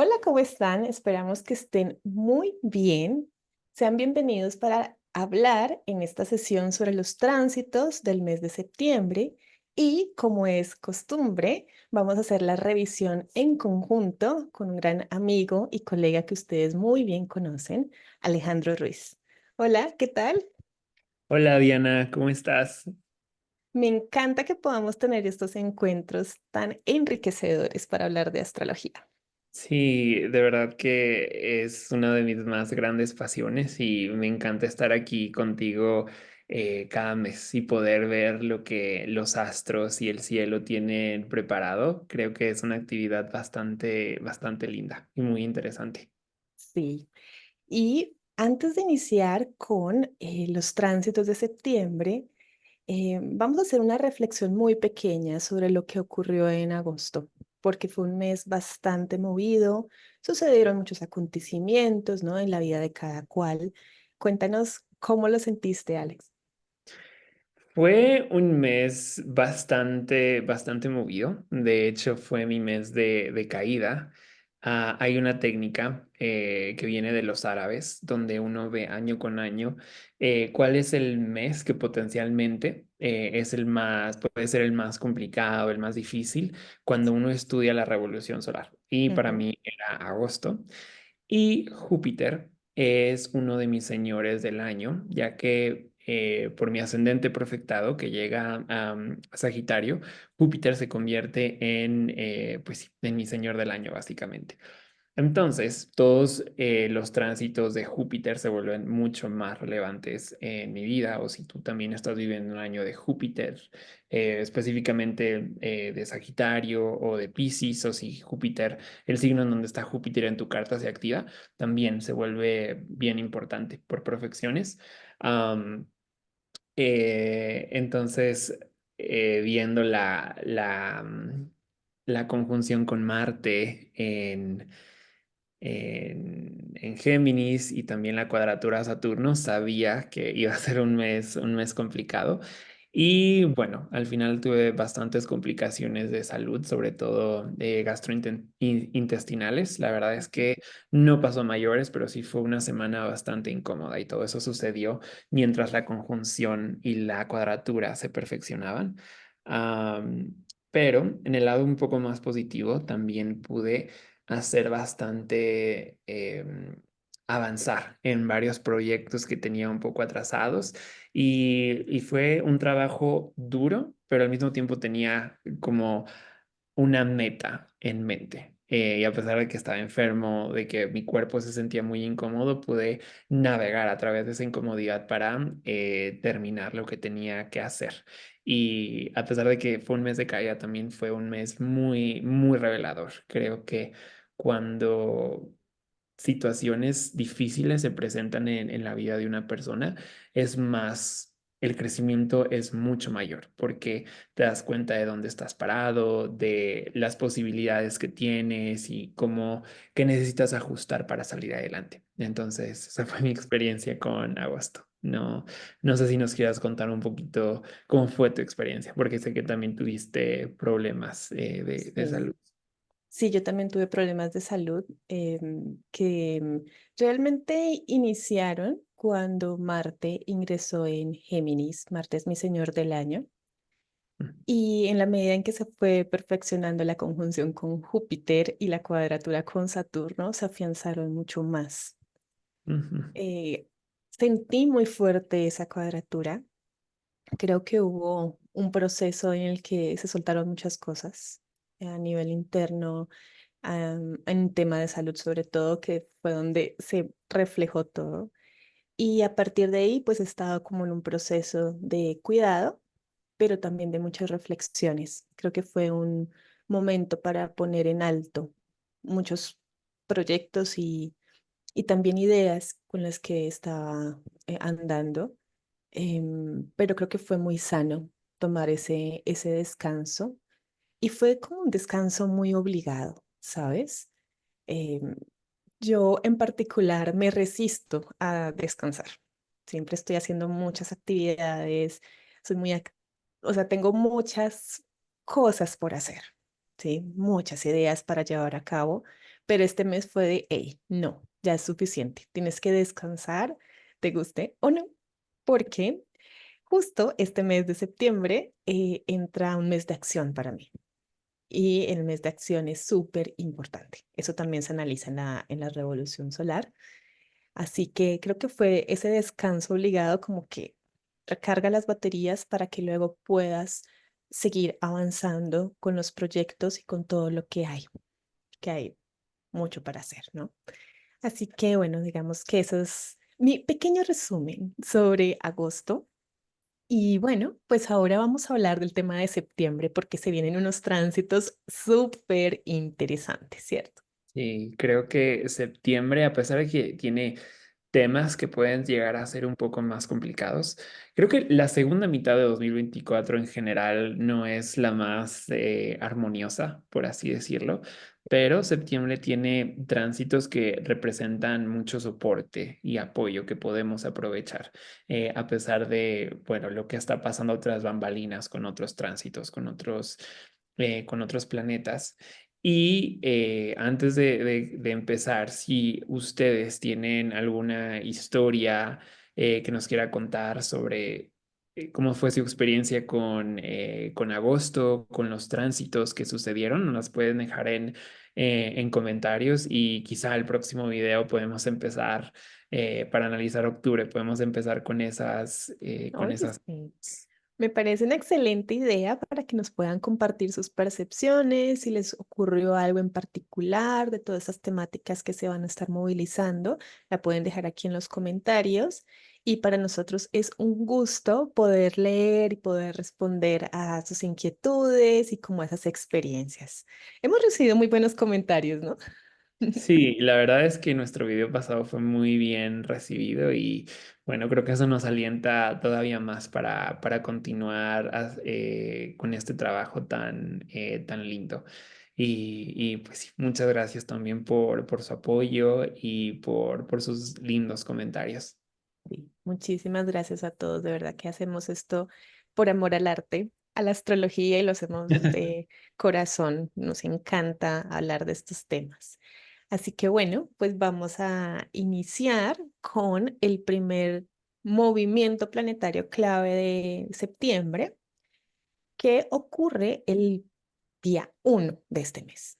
Hola, ¿cómo están? Esperamos que estén muy bien. Sean bienvenidos para hablar en esta sesión sobre los tránsitos del mes de septiembre y, como es costumbre, vamos a hacer la revisión en conjunto con un gran amigo y colega que ustedes muy bien conocen, Alejandro Ruiz. Hola, ¿qué tal? Hola Diana, ¿cómo estás? Me encanta que podamos tener estos encuentros tan enriquecedores para hablar de astrología. Sí, de verdad que es una de mis más grandes pasiones y me encanta estar aquí contigo cada mes y poder ver lo que los astros y el cielo tienen preparado. Creo que es una actividad bastante linda y muy interesante. Sí. Y antes de iniciar con los tránsitos de septiembre, vamos a hacer una reflexión muy pequeña sobre lo que ocurrió en agosto, porque fue un mes bastante movido, sucedieron muchos acontecimientos, ¿no? En la vida de cada cual. Cuéntanos cómo lo sentiste, Alex. Fue un mes bastante movido. De hecho, fue mi mes de caída. Hay una técnica que viene de los árabes, donde uno ve año con año cuál es el mes que potencialmente es el más, puede ser el más complicado, el más difícil, cuando uno estudia la revolución solar. Y para Ujú, mí era agosto. Y Júpiter es uno de mis señores del año, ya que por mi ascendente profectado que llega a Sagitario, Júpiter se convierte en, pues, sí, en mi señor del año, básicamente. Entonces, todos los tránsitos de Júpiter se vuelven mucho más relevantes en mi vida, o si tú también estás viviendo un año de Júpiter, específicamente de Sagitario o de Piscis, o si Júpiter, el signo en donde está Júpiter en tu carta se activa, también se vuelve bien importante por profecciones. Am, entonces, viendo la conjunción con Marte en Géminis y también la cuadratura a Saturno, sabía que iba a ser un mes complicado. Y bueno, al final tuve bastantes complicaciones de salud, sobre todo de gastrointestinales. La verdad es que no pasó a mayores, pero sí fue una semana bastante incómoda y todo eso sucedió mientras la conjunción y la cuadratura se perfeccionaban. Pero en el lado un poco más positivo, también pude hacer bastante, avanzar en varios proyectos que tenía un poco atrasados y fue un trabajo duro, pero al mismo tiempo tenía como una meta en mente. Y a pesar de que estaba enfermo, de que mi cuerpo se sentía muy incómodo, pude navegar a través de esa incomodidad para terminar lo que tenía que hacer. Y a pesar de que fue un mes de caída, también fue un mes muy revelador. Creo que cuando situaciones difíciles se presentan en la vida de una persona, es más, el crecimiento es mucho mayor porque te das cuenta de dónde estás parado, de las posibilidades que tienes y cómo que necesitas ajustar para salir adelante. Entonces, esa fue mi experiencia con agosto. No sé si nos quieras contar un poquito cómo fue tu experiencia, porque sé que también tuviste problemas de sí. salud. Sí, yo también tuve problemas de salud que realmente iniciaron cuando Marte ingresó en Géminis. Marte es mi señor del año. Y en la medida en que se fue perfeccionando la conjunción con Júpiter y la cuadratura con Saturno, se afianzaron mucho más. Ujú, Eh, Sentí muy fuerte esa cuadratura. Creo que hubo un proceso en el que se soltaron muchas cosas a nivel interno, en tema de salud sobre todo, que fue donde se reflejó todo. Y a partir de ahí, pues he estado como en un proceso de cuidado, pero también de muchas reflexiones. Creo que fue un momento para poner en alto muchos proyectos y también ideas con las que estaba andando. Pero creo que fue muy sano tomar ese descanso y fue como un descanso muy obligado, ¿sabes? Em, yo en particular me resisto a descansar. Siempre estoy haciendo muchas actividades, soy o sea, tengo muchas cosas por hacer, ¿sí? Muchas ideas para llevar a cabo, pero este mes fue de, hey, no, ya es suficiente, tienes que descansar, te guste o no, porque justo este mes de septiembre entra un mes de acción para mí. Y el mes de acción es súper importante. Eso también se analiza en la revolución solar. Así que creo que fue ese descanso obligado como que recarga las baterías para que luego puedas seguir avanzando con los proyectos y con todo lo que hay mucho para hacer, ¿no? Así que bueno, digamos que eso es mi pequeño resumen sobre agosto. Y bueno, pues ahora vamos a hablar del tema de septiembre porque se vienen unos tránsitos súper interesantes, ¿cierto? Sí, creo que septiembre, a pesar de que tiene temas que pueden llegar a ser un poco más complicados, creo que la segunda mitad de 2024 en general no es la más armoniosa, por así decirlo, pero septiembre tiene tránsitos que representan mucho soporte y apoyo que podemos aprovechar, a pesar de, bueno, lo que está pasando tras bambalinas con otros tránsitos, con otros planetas. Y antes de empezar, si ustedes tienen alguna historia que nos quiera contar sobre cómo fue su experiencia con agosto, con los tránsitos que sucedieron, nos las pueden dejar en comentarios y quizá el próximo video podemos empezar para analizar octubre, podemos empezar con Oye, esas. sí. Me parece una excelente idea para que nos puedan compartir sus percepciones, si les ocurrió algo en particular de todas esas temáticas que se van a estar movilizando, la pueden dejar aquí en los comentarios. Y para nosotros es un gusto poder leer y poder responder a sus inquietudes y como esas experiencias. Hemos recibido muy buenos comentarios, ¿no? Sí, la verdad es que nuestro video pasado fue muy bien recibido y bueno, creo que eso nos alienta todavía más para continuar con este trabajo tan lindo. Y pues sí, muchas gracias también por su apoyo y por sus lindos comentarios. Sí, muchísimas gracias a todos. De verdad que hacemos esto por amor al arte, a la astrología y lo hacemos de corazón. Nos encanta hablar de estos temas. Así que bueno, pues vamos a iniciar con el primer movimiento planetario clave de septiembre, que ocurre el día 1 de este mes.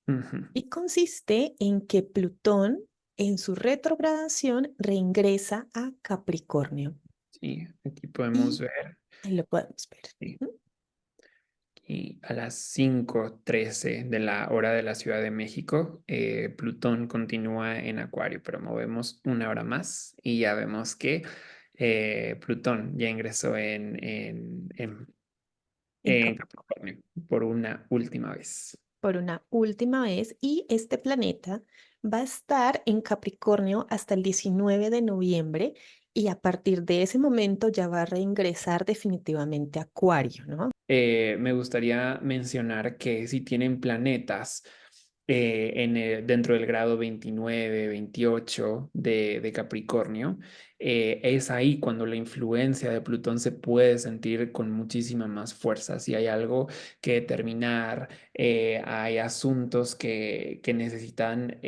Ujú. Y consiste en que Plutón en su retrogradación reingresa a Capricornio. Sí, aquí podemos Y ver. ahí lo podemos ver. Sí. Ujú. Y a las 5:13 de la hora de la Ciudad de México, Plutón continúa en Acuario, pero movemos una hora más y ya vemos que Plutón ya ingresó En en Capricornio Capricornio por una última vez. por una última vez y este planeta va a estar en Capricornio hasta el 19 de noviembre y a partir de ese momento ya va a reingresar definitivamente a Acuario, ¿no? Me gustaría mencionar que si tienen planetas dentro del grado 29, 28 de Capricornio, es ahí cuando la influencia de Plutón se puede sentir con muchísima más fuerza. Si hay algo que terminar, hay asuntos que necesitan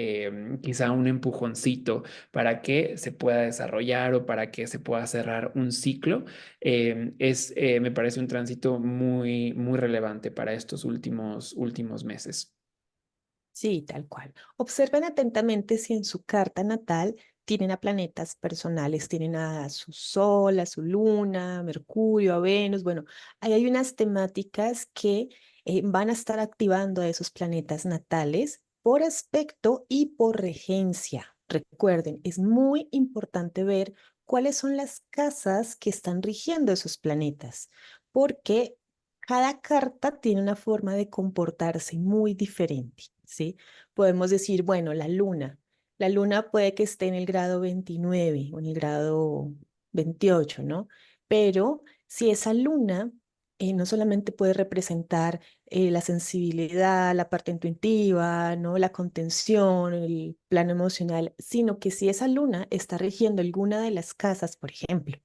quizá un empujoncito para que se pueda desarrollar o para que se pueda cerrar un ciclo me parece un tránsito muy relevante para estos últimos meses. Sí, tal cual. Observen atentamente si en su carta natal tienen a planetas personales, tienen a su Sol, a su Luna, a Mercurio, a Venus. Bueno, ahí hay unas temáticas que van a estar activando a esos planetas natales por aspecto y por regencia. Recuerden, es muy importante ver cuáles son las casas que están rigiendo esos planetas, porque cada carta tiene una forma de comportarse muy diferente, ¿sí? Podemos decir, bueno, la luna puede que esté en el grado 29 o en el grado 28, ¿no? Pero si esa luna no solamente puede representar la sensibilidad, la parte intuitiva, ¿no? La contención, el plano emocional, sino que si esa luna está rigiendo alguna de las casas, por ejemplo,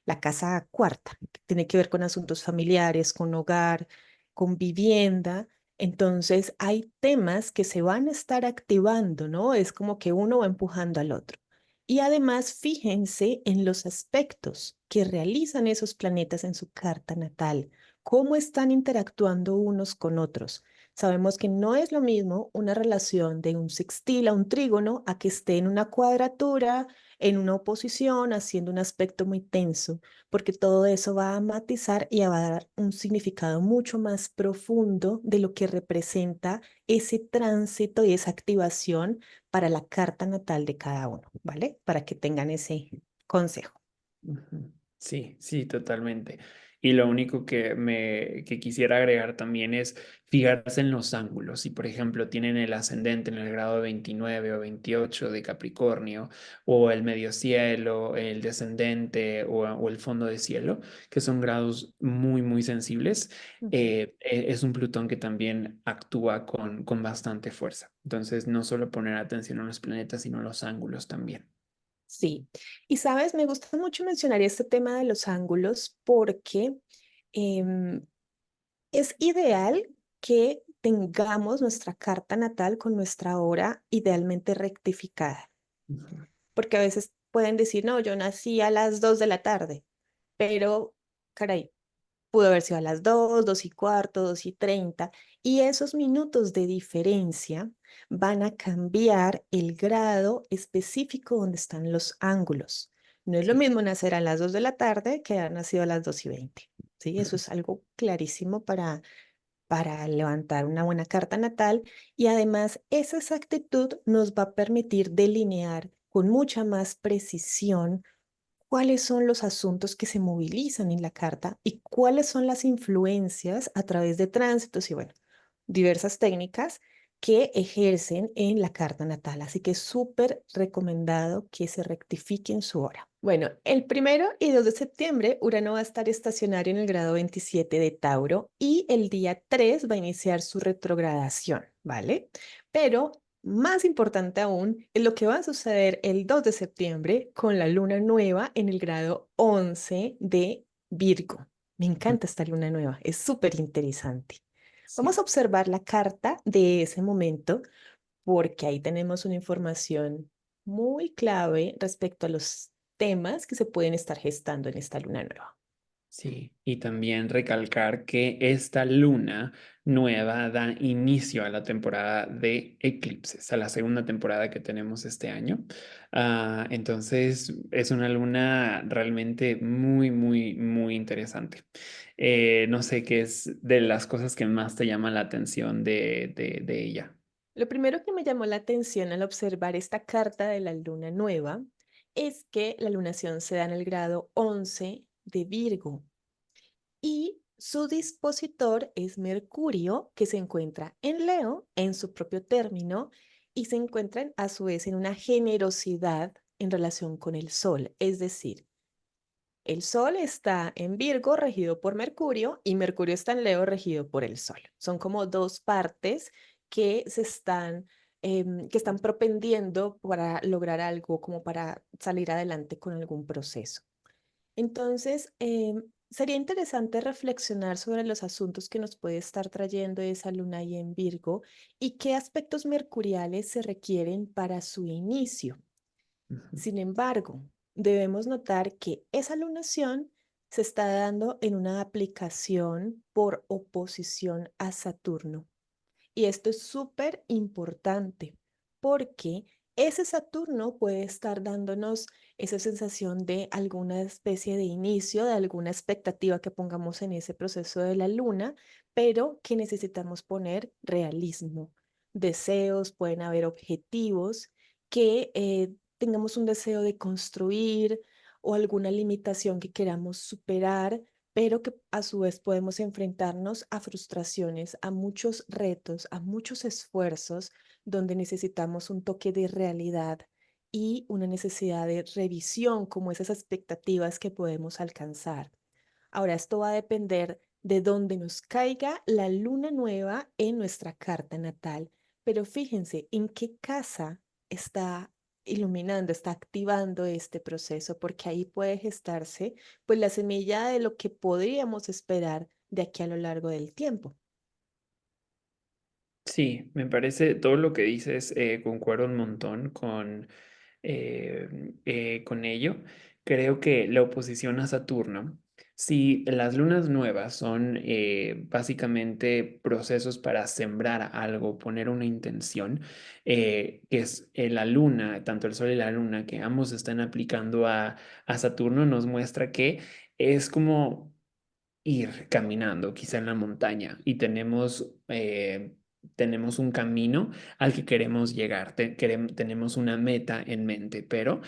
la casa cuarta, que tiene que ver con asuntos familiares, con hogar, con vivienda. Entonces, hay temas que se van a estar activando, ¿no? Es como que uno va empujando al otro. Y además, fíjense en los aspectos que realizan esos planetas en su carta natal, cómo están interactuando unos con otros. Sabemos que no es lo mismo una relación de un sextil a un trígono a que esté en una cuadratura, en una oposición, haciendo un aspecto muy tenso, porque todo eso va a matizar y va a dar un significado mucho más profundo de lo que representa ese tránsito y esa activación para la carta natal de cada uno, ¿vale? Para que tengan ese consejo. Ujú. Sí, sí, totalmente. Y lo único que quisiera agregar también es fijarse en los ángulos. Si, por ejemplo, tienen el ascendente en el grado 29 o 28 de Capricornio, o el medio cielo, el descendente o el fondo de cielo, que son grados muy, muy sensibles, Ujú. es un Plutón que también actúa con bastante fuerza. Entonces, no solo poner atención a los planetas, sino a los ángulos también. Sí, y sabes, me gusta mucho mencionar este tema de los ángulos porque em, es ideal que tengamos nuestra carta natal con nuestra hora idealmente rectificada, Ujú. porque a veces pueden decir, no, yo nací a las 2 de la tarde, pero, caray, pudo haber sido a las 2, 2 y cuarto, 2 y 30, y esos minutos de diferencia van a cambiar el grado específico donde están los ángulos. No es lo Sí. mismo nacer a las 2 de la tarde que haber nacido a las 2 y 20. ¿Sí? Eso es algo clarísimo para levantar una buena carta natal y además esa exactitud nos va a permitir delinear con mucha más precisión cuáles son los asuntos que se movilizan en la carta y cuáles son las influencias a través de tránsitos y bueno, diversas técnicas que ejercen en la carta natal. Así que es súper recomendado que se rectifiquen su hora. Bueno, el 1 y 2 de septiembre, Urano va a estar estacionario en el grado 27 de Tauro y el día 3 va a iniciar su retrogradación, ¿vale? Pero más importante aún es lo que va a suceder el 2 de septiembre con la luna nueva en el grado 11 de Virgo. Me encanta esta luna nueva, es súper interesante. Vamos a Sí. observar la carta de ese momento porque ahí tenemos una información muy clave respecto a los temas que se pueden estar gestando en esta luna nueva. Sí, y también recalcar que esta luna nueva da inicio a la temporada de eclipses, a la segunda temporada que tenemos este año. Entonces, es una luna realmente muy, muy, muy interesante. No sé qué es de las cosas que más te llama la atención de ella. Lo primero que me llamó la atención al observar esta carta de la luna nueva es que la lunación se da en el grado 11 de Virgo y su dispositor es Mercurio, que se encuentra en Leo, en su propio término, y se encuentran a su vez en una generosidad en relación con el Sol. Es decir, el Sol está en Virgo, regido por Mercurio, y Mercurio está en Leo, regido por el Sol. Son como dos partes que que están propendiendo para lograr algo, como para salir adelante con algún proceso. Entonces, sería interesante reflexionar sobre los asuntos que nos puede estar trayendo esa luna ahí en Virgo y qué aspectos mercuriales se requieren para su inicio. Ujú. Sin embargo, debemos notar que esa lunación se está dando en una aplicación por oposición a Saturno. Y esto es súper importante porque ese Saturno puede estar dándonos esa sensación de alguna especie de inicio, de alguna expectativa que pongamos en ese proceso de la luna, pero que necesitamos poner realismo. Deseos, pueden haber objetivos que tengamos un deseo de construir o alguna limitación que queramos superar pero que a su vez podemos enfrentarnos a frustraciones, a muchos retos, a muchos esfuerzos donde necesitamos un toque de realidad y una necesidad de revisión como esas expectativas que podemos alcanzar. Ahora, esto va a depender de dónde nos caiga la luna nueva en nuestra carta natal, pero fíjense en qué casa está iluminando, está activando este proceso, porque ahí puede gestarse pues la semilla de lo que podríamos esperar de aquí a lo largo del tiempo. Sí, me parece todo lo que dices, concuerdo un montón con ello. Creo que la oposición a Saturno, si las lunas nuevas son básicamente procesos para sembrar algo, poner una intención, que es la luna, tanto el sol y la luna, que ambos están aplicando a Saturno, nos muestra que es como ir caminando, quizá en la montaña, y tenemos un camino al que queremos llegar, tenemos una meta en mente, pero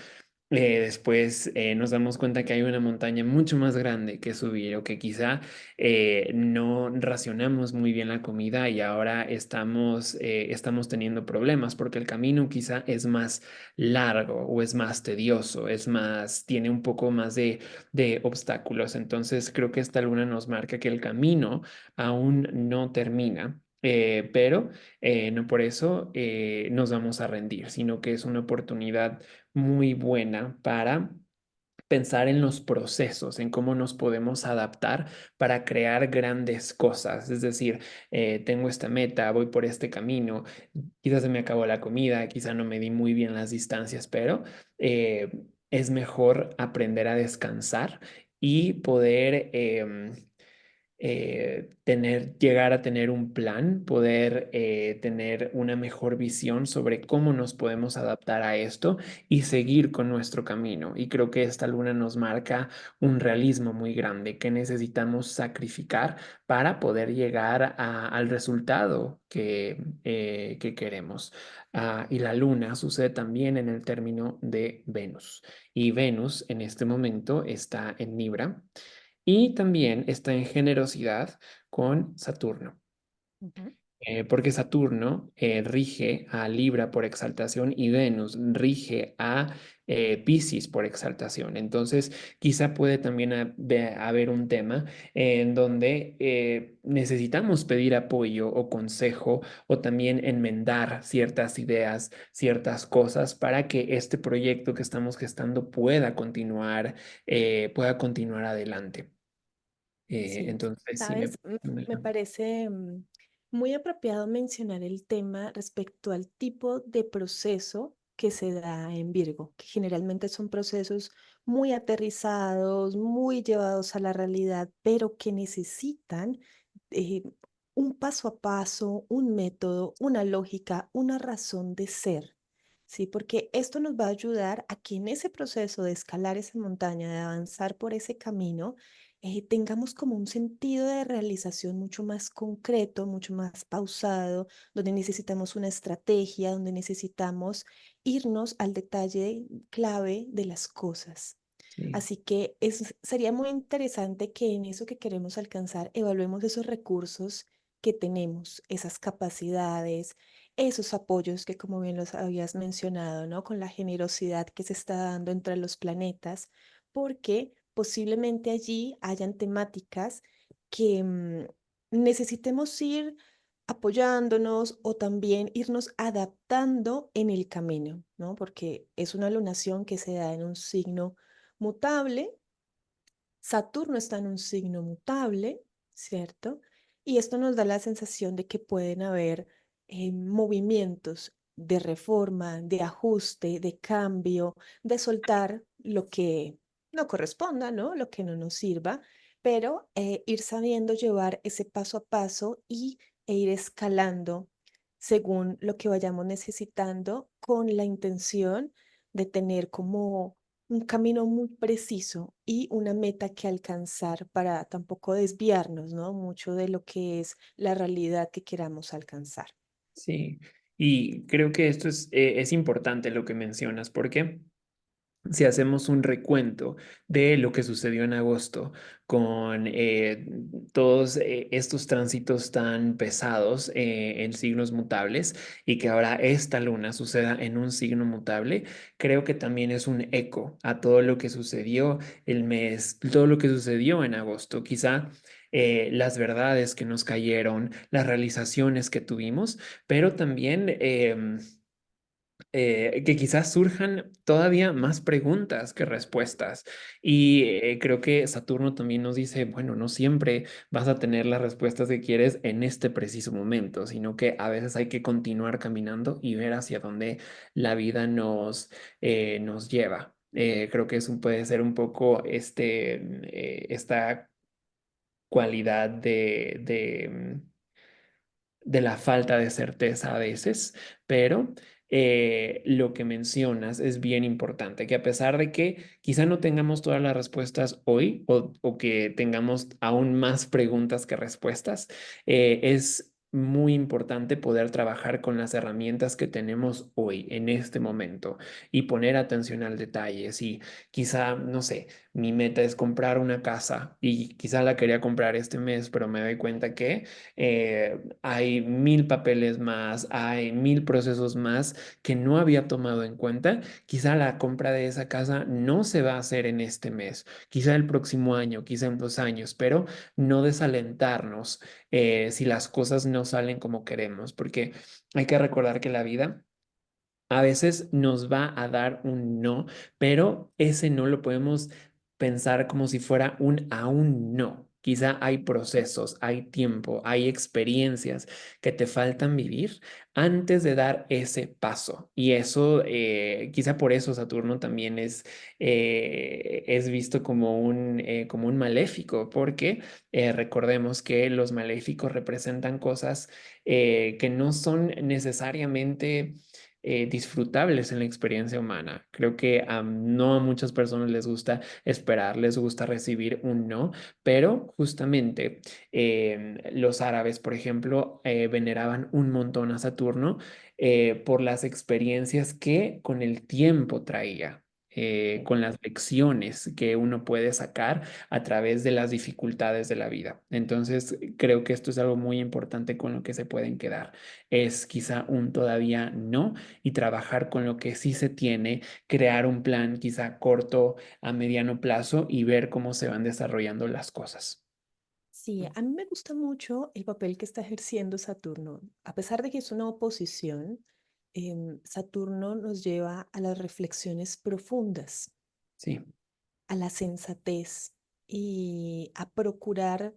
después nos damos cuenta que hay una montaña mucho más grande que subir o que quizá no racionamos muy bien la comida y ahora estamos teniendo problemas porque el camino quizá es más largo o es más tedioso, tiene un poco más de obstáculos. Entonces creo que esta luna nos marca que el camino aún no termina. Pero no por eso nos vamos a rendir, sino que es una oportunidad muy buena para pensar en los procesos, en cómo nos podemos adaptar para crear grandes cosas. Es decir, tengo esta meta, voy por este camino, quizás se me acabó la comida, quizás no me di muy bien las distancias, pero es mejor aprender a descansar y poder llegar a tener un plan, poder tener una mejor visión sobre cómo nos podemos adaptar a esto y seguir con nuestro camino. Y creo que esta luna nos marca un realismo muy grande que necesitamos sacrificar para poder llegar al resultado que queremos. Y la luna sucede también en el término de Venus. Y Venus en este momento está en Libra y también está en generosidad con Saturno. Ujú. Porque Saturno rige a Libra por exaltación y Venus rige a Piscis por exaltación. Entonces, quizá puede también haber un tema en donde necesitamos pedir apoyo o consejo o también enmendar ciertas ideas, ciertas cosas para que este proyecto que estamos gestando pueda continuar adelante. Sí, Entonces, sí, sabes, me encanta. parece muy apropiado mencionar el tema respecto al tipo de proceso que se da en Virgo, que generalmente son procesos muy aterrizados, muy llevados a la realidad, pero que necesitan eh, un paso a paso, un método, una lógica, una razón de ser. Sí, porque esto nos va a ayudar a que en ese proceso de escalar esa montaña, de avanzar por ese camino, tengamos como un sentido de realización mucho más concreto, mucho más pausado, donde necesitamos una estrategia, donde necesitamos irnos al detalle clave de las cosas. Sí. Así que sería muy interesante que en eso que queremos alcanzar evaluemos esos recursos que tenemos, esas capacidades, esos apoyos que como bien los habías mencionado, ¿no? Con la generosidad que se está dando entre los planetas, porque posiblemente allí hayan temáticas que necesitemos ir apoyándonos o también irnos adaptando en el camino, ¿no? Porque es una lunación que se da en un signo mutable. Saturno está en un signo mutable, ¿cierto? Y esto nos da la sensación de que pueden haber movimientos de reforma, de ajuste, de cambio, de soltar lo que no corresponda, ¿no? Lo que no nos sirva, pero ir sabiendo llevar ese paso a paso e ir escalando según lo que vayamos necesitando con la intención de tener como un camino muy preciso y una meta que alcanzar para tampoco desviarnos, ¿no? Mucho de lo que es la realidad que queramos alcanzar. Sí, y creo que esto es importante lo que mencionas, porque si hacemos un recuento de lo que sucedió en agosto con todos estos tránsitos tan pesados en signos mutables y que ahora esta luna suceda en un signo mutable, creo que también es un eco a todo lo que sucedió todo lo que sucedió en agosto. Quizá las verdades que nos cayeron, las realizaciones que tuvimos, pero también que quizás surjan todavía más preguntas que respuestas. Y creo que Saturno también nos dice, bueno, no siempre vas a tener las respuestas que quieres en este preciso momento, sino que a veces hay que continuar caminando y ver hacia dónde la vida nos lleva. Creo que eso puede ser un poco esta cualidad de la falta de certeza a veces, pero lo que mencionas es bien importante, que a pesar de que quizá no tengamos todas las respuestas hoy o que tengamos aún más preguntas que respuestas, es muy importante poder trabajar con las herramientas que tenemos hoy, en este momento, y poner atención al detalle. Si quizá, no sé, mi meta es comprar una casa y quizá la quería comprar este mes, pero me doy cuenta que hay 1000 papeles más, hay 1000 procesos más que no había tomado en cuenta. Quizá la compra de esa casa no se va a hacer en este mes, quizá el próximo año, quizá en 2 años, pero no desalentarnos si las cosas no salen como queremos, porque hay que recordar que la vida a veces nos va a dar un no, pero ese no lo podemos pensar como si fuera un aún no. Quizá hay procesos, hay tiempo, hay experiencias que te faltan vivir antes de dar ese paso. Y eso, quizá por eso Saturno también es visto como un maléfico, porque recordemos que los maléficos representan cosas que no son necesariamente disfrutables en la experiencia humana. Creo que no a muchas personas les gusta esperar, les gusta recibir un no, pero justamente los árabes, por ejemplo, veneraban un montón a Saturno por las experiencias que con el tiempo traía. Con las lecciones que uno puede sacar a través de las dificultades de la vida. Entonces, creo que esto es algo muy importante con lo que se pueden quedar. Es quizá un todavía no, y trabajar con lo que sí se tiene, crear un plan quizá corto a mediano plazo y ver cómo se van desarrollando las cosas. Sí, a mí me gusta mucho el papel que está ejerciendo Saturno. A pesar de que es una oposición, Saturno nos lleva a las reflexiones profundas, Sí. a la sensatez y a procurar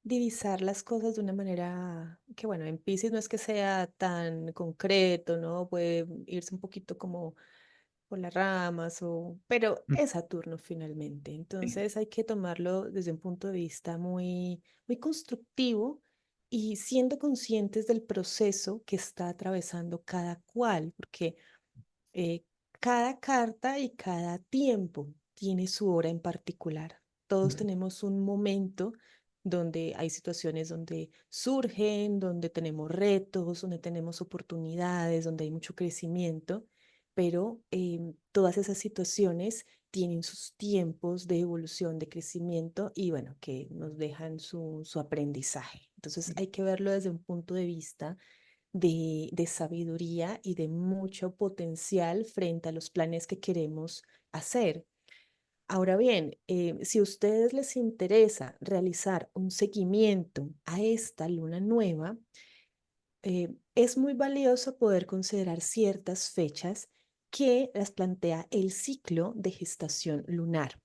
divisar las cosas de una manera que, bueno, en Piscis no es que sea tan concreto, ¿no? Puede irse un poquito como por las ramas, pero Mm, es Saturno finalmente. sí. Entonces hay que tomarlo desde un punto de vista muy, muy constructivo y siendo conscientes del proceso que está atravesando cada cual, porque eh, cada carta y cada tiempo tiene su hora en particular. Todos tenemos un momento donde hay situaciones donde surgen, donde tenemos retos, donde tenemos oportunidades, donde hay mucho crecimiento, pero todas esas situaciones tienen sus tiempos de evolución, de crecimiento y bueno, que nos dejan su aprendizaje. Entonces hay que verlo desde un punto de vista de sabiduría y de mucho potencial frente a los planes que queremos hacer. Ahora bien, si a ustedes les interesa realizar un seguimiento a esta luna nueva, es muy valioso poder considerar ciertas fechas que las plantea el ciclo de gestación lunar.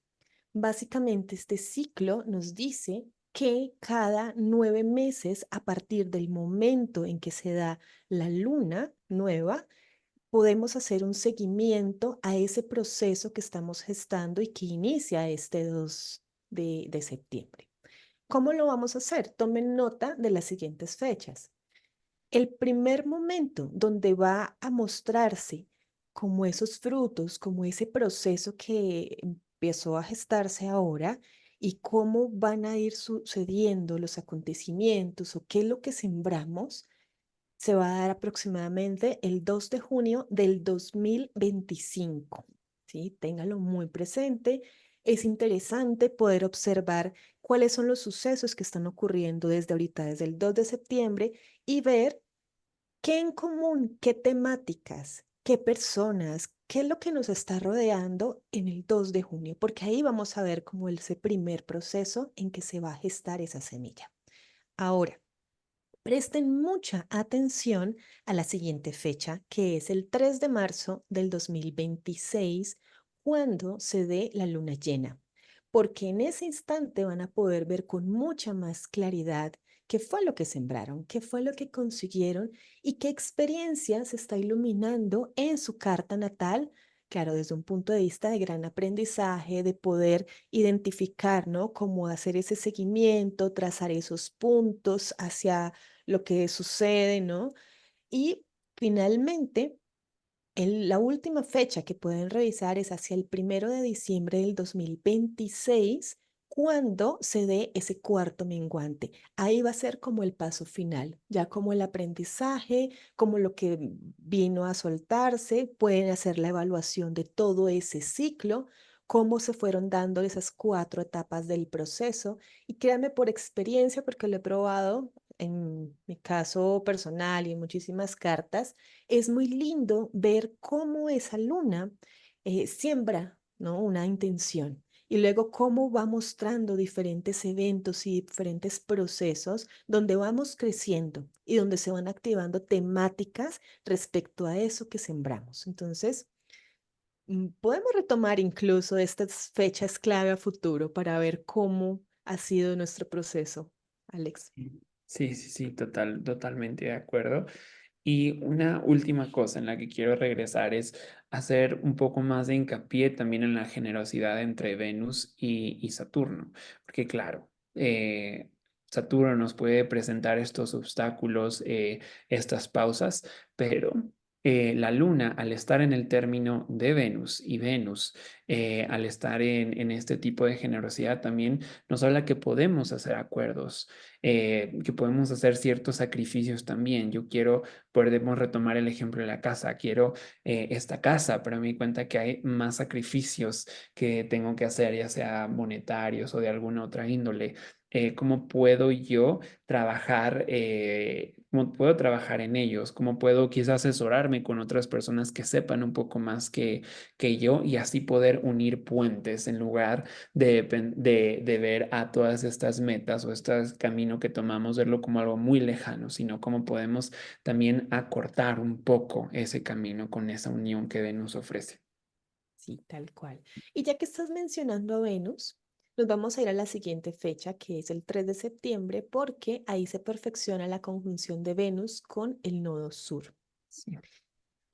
Básicamente, este ciclo nos dice que cada 9 meses, a partir del momento en que se da la luna nueva, podemos hacer un seguimiento a ese proceso que estamos gestando y que inicia este 2 de septiembre. ¿Cómo lo vamos a hacer? Tomen nota de las siguientes fechas. El primer momento donde va a mostrarse como esos frutos, como ese proceso que empezó a gestarse ahora y cómo van a ir sucediendo los acontecimientos o qué es lo que sembramos, se va a dar aproximadamente el 2 de junio del 2025. ¿Sí? Téngalo muy presente. Es interesante poder observar cuáles son los sucesos que están ocurriendo desde ahorita, desde el 2 de septiembre, y ver qué en común, qué temáticas, qué personas, qué es lo que nos está rodeando en el 2 de junio, porque ahí vamos a ver como ese primer proceso en que se va a gestar esa semilla. Ahora, Presten mucha atención a la siguiente fecha, que es el 3 de marzo del 2026, cuando se dé la luna llena, porque en ese instante van a poder ver con mucha más claridad qué fue lo que sembraron, qué fue lo que consiguieron y qué experiencia se está iluminando en su carta natal. Claro, desde un punto de vista de gran aprendizaje, de poder identificar, ¿no? Cómo hacer ese seguimiento, trazar esos puntos hacia lo que sucede, ¿no? Y finalmente, la última fecha que pueden revisar es hacia el 1 de diciembre del 2026, cuando se dé ese cuarto menguante. Ahí va a ser como el paso final, ya como el aprendizaje, como lo que vino a soltarse, pueden hacer la evaluación de todo ese ciclo, cómo se fueron dando esas 4 etapas del proceso. Y créanme por experiencia, porque lo he probado en mi caso personal y en muchísimas cartas, es muy lindo ver cómo esa luna siembra, ¿no? Una intención y luego cómo va mostrando diferentes eventos y diferentes procesos donde vamos creciendo y donde se van activando temáticas respecto a eso que sembramos. Entonces, podemos retomar incluso estas fechas clave a futuro para ver cómo ha sido nuestro proceso, Alex. Sí, sí, sí, totalmente de acuerdo. Y una última cosa en la que quiero regresar es hacer un poco más de hincapié también en la generosidad entre Venus y Saturno, porque claro, Saturno nos puede presentar estos obstáculos, estas pausas, pero la Luna, al estar en el término de Venus y Venus, al estar en este tipo de generosidad, también nos habla que podemos hacer acuerdos, que podemos hacer ciertos sacrificios también. Yo quiero podemos retomar el ejemplo de la casa. Quiero esta casa, pero me di cuenta que hay más sacrificios que tengo que hacer, ya sea monetarios o de alguna otra índole. ¿Cómo puedo yo trabajar? ¿Cómo puedo trabajar en ellos? ¿Cómo puedo quizás asesorarme con otras personas que sepan un poco más que yo y así poder unir puentes en lugar de ver a todas estas metas o este camino que tomamos, verlo como algo muy lejano, sino cómo podemos también acortar un poco ese camino con esa unión que Venus ofrece? Sí, tal cual. Y ya que estás mencionando a Venus, nos vamos a ir a la siguiente fecha, que es el 3 de septiembre, porque ahí se perfecciona la conjunción de Venus con el nodo sur. Sí,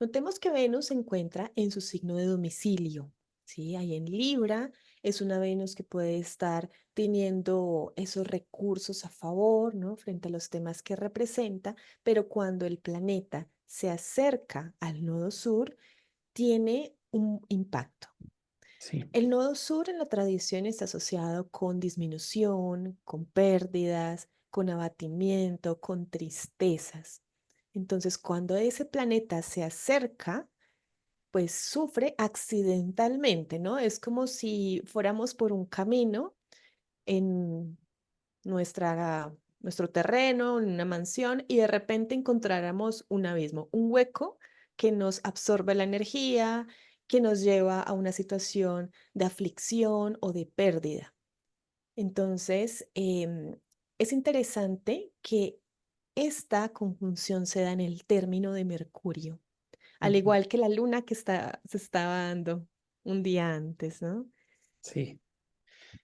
Notemos que Venus se encuentra en su signo de domicilio, ¿sí? Ahí en Libra es una Venus que puede estar teniendo esos recursos a favor, ¿no? Frente a los temas que representa, pero cuando el planeta se acerca al nodo sur, tiene un impacto. sí, El nodo sur en la tradición está asociado con disminución, con pérdidas, con abatimiento, con tristezas. Entonces, cuando ese planeta se acerca, pues sufre accidentalmente, ¿no? Es como si fuéramos por un camino en nuestro terreno, en una mansión, y de repente encontráramos un abismo, un hueco que nos absorbe la energía, que nos lleva a una situación de aflicción o de pérdida. Entonces, es interesante que esta conjunción se da en el término de Mercurio, al ujú, igual que la luna que se estaba dando un día antes, ¿no? sí.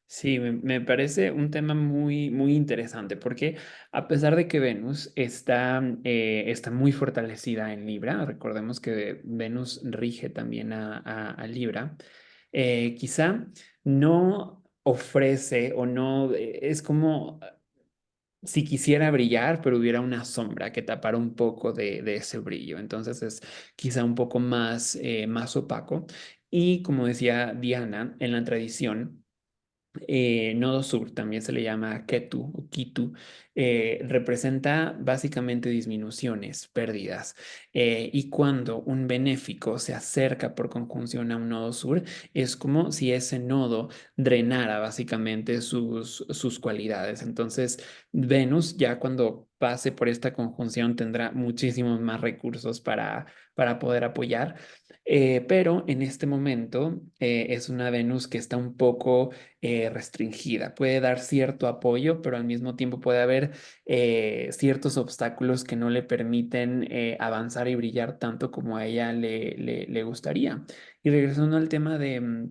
Sí, me parece un tema muy, muy interesante porque a pesar de que Venus está muy fortalecida en Libra, recordemos que Venus rige también a Libra, quizá no ofrece o no, es como si quisiera brillar, pero hubiera una sombra que tapara un poco de ese brillo. Entonces es quizá un poco más opaco. Y como decía Diana, en la tradición nodo sur, también se le llama Ketu o Kitu, representa básicamente disminuciones, pérdidas. Y cuando un benéfico se acerca por conjunción a un nodo sur, es como si ese nodo drenara básicamente sus cualidades. Entonces, Venus ya cuando pase por esta conjunción tendrá muchísimos más recursos para poder apoyar. Pero en este momento es una Venus que está un poco restringida. Puede dar cierto apoyo, pero al mismo tiempo puede haber ciertos obstáculos que no le permiten avanzar y brillar tanto como a ella le gustaría. Y regresando al tema de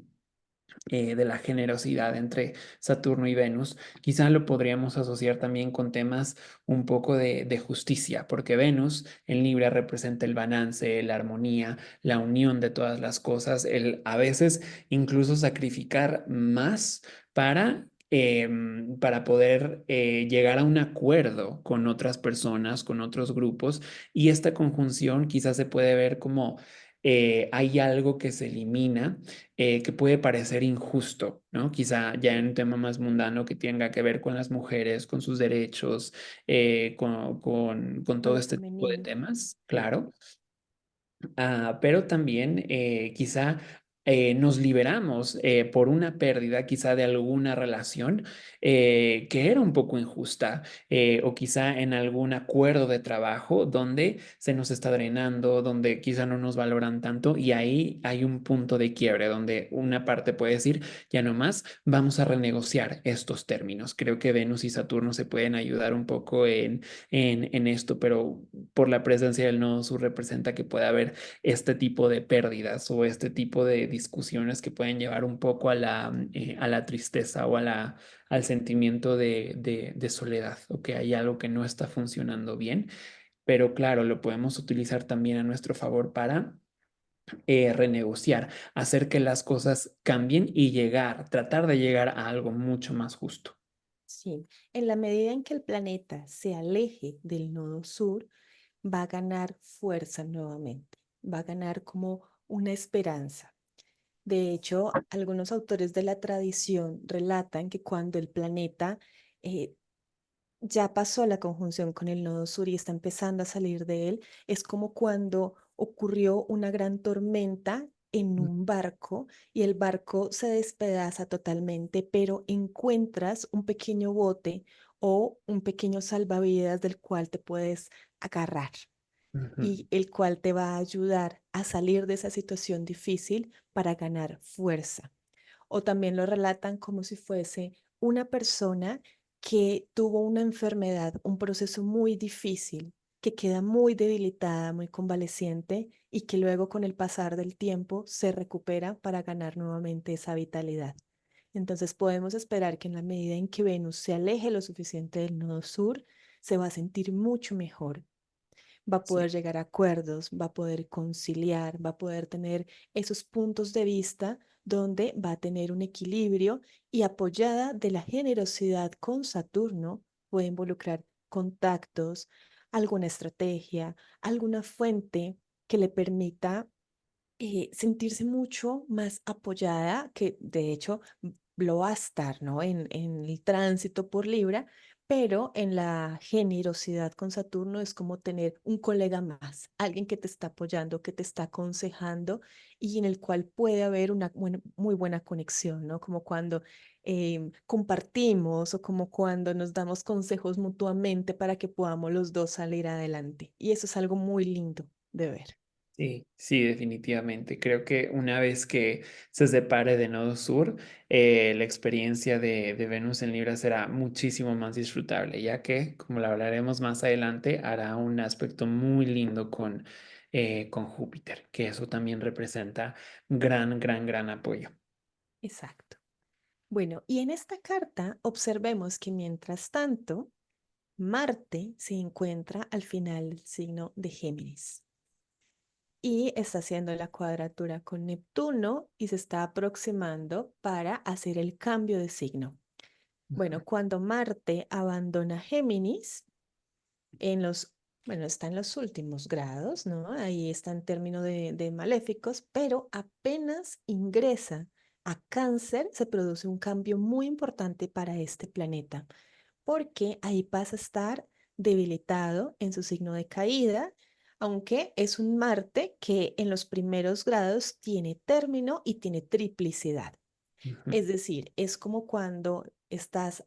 la generosidad entre Saturno y Venus, quizá lo podríamos asociar también con temas un poco de justicia, porque Venus en Libra representa el balance, la armonía, la unión de todas las cosas, el a veces incluso sacrificar más para poder llegar a un acuerdo con otras personas, con otros grupos, y esta conjunción quizás se puede ver como hay algo que se elimina que puede parecer injusto, ¿no? Quizá ya en un tema más mundano que tenga que ver con las mujeres, con sus derechos, con Con todo lo este tipo de femenino. temas, Sí. claro. Pero también quizá nos liberamos por una pérdida quizá de alguna relación que era un poco injusta o quizá en algún acuerdo de trabajo donde se nos está drenando, donde quizá no nos valoran tanto y ahí hay un punto de quiebre donde una parte puede decir, ya no más, vamos a renegociar estos términos. Creo que Venus y Saturno se pueden ayudar un poco en esto, pero por la presencia del nodo sur representa que puede haber este tipo de pérdidas o este tipo de discusiones que pueden llevar un poco a la tristeza o al sentimiento de soledad o que hay algo que no está funcionando bien. Pero claro, lo podemos utilizar también a nuestro favor para renegociar, hacer que las cosas cambien y llegar, tratar de llegar a algo mucho más justo. Sí, en la medida en que el planeta se aleje del nodo sur, va a ganar fuerza nuevamente, va a ganar como una esperanza. De hecho, algunos autores de la tradición relatan que cuando el planeta eh, ya pasó la conjunción con el nodo sur y está empezando a salir de él, es como cuando ocurrió una gran tormenta en un barco y el barco se despedaza totalmente, pero encuentras un pequeño bote o un pequeño salvavidas del cual te puedes agarrar Ujú, y el cual te va a ayudar a salir de esa situación difícil para ganar fuerza. O también lo relatan como si fuese una persona que tuvo una enfermedad, un proceso muy difícil, que queda muy debilitada, muy convaleciente y que luego con el pasar del tiempo se recupera para ganar nuevamente esa vitalidad. Entonces podemos esperar que en la medida en que Venus se aleje lo suficiente del nodo sur, se va a sentir mucho mejor, va a sí. poder llegar a acuerdos, va a poder conciliar, va a poder tener esos puntos de vista donde va a tener un equilibrio y apoyada de la generosidad con Saturno, puede involucrar contactos, alguna estrategia, alguna fuente que le permita sentirse mucho más apoyada, que de hecho lo va a estar, ¿no? En el tránsito por Libra, pero en la generosidad con Saturno es como tener un colega más, alguien que te está apoyando, que te está aconsejando y en el cual puede haber una muy buena conexión, ¿no? Como cuando compartimos o como cuando nos damos consejos mutuamente para que podamos los dos salir adelante. Y eso es algo muy lindo de ver. Sí, sí, definitivamente. Creo que una vez que se separe de Nodo Sur, la experiencia de Venus en Libra será muchísimo más disfrutable, ya que, como lo hablaremos más adelante, hará un aspecto muy lindo con Júpiter, que eso también representa gran apoyo. Exacto. Bueno, y en esta carta observemos que mientras tanto, Marte se encuentra al final del signo de Géminis y está haciendo la cuadratura con Neptuno y se está aproximando para hacer el cambio de signo. Bueno, cuando Marte abandona Géminis, en los, bueno, está en los últimos grados, ¿no? Ahí está en términos de maléficos, pero apenas ingresa a Cáncer, se produce un cambio muy importante para este planeta, porque ahí pasa a estar debilitado en su signo de caída, aunque es un Marte que en los primeros grados tiene término y tiene triplicidad. Ujú, Es decir, es como cuando estás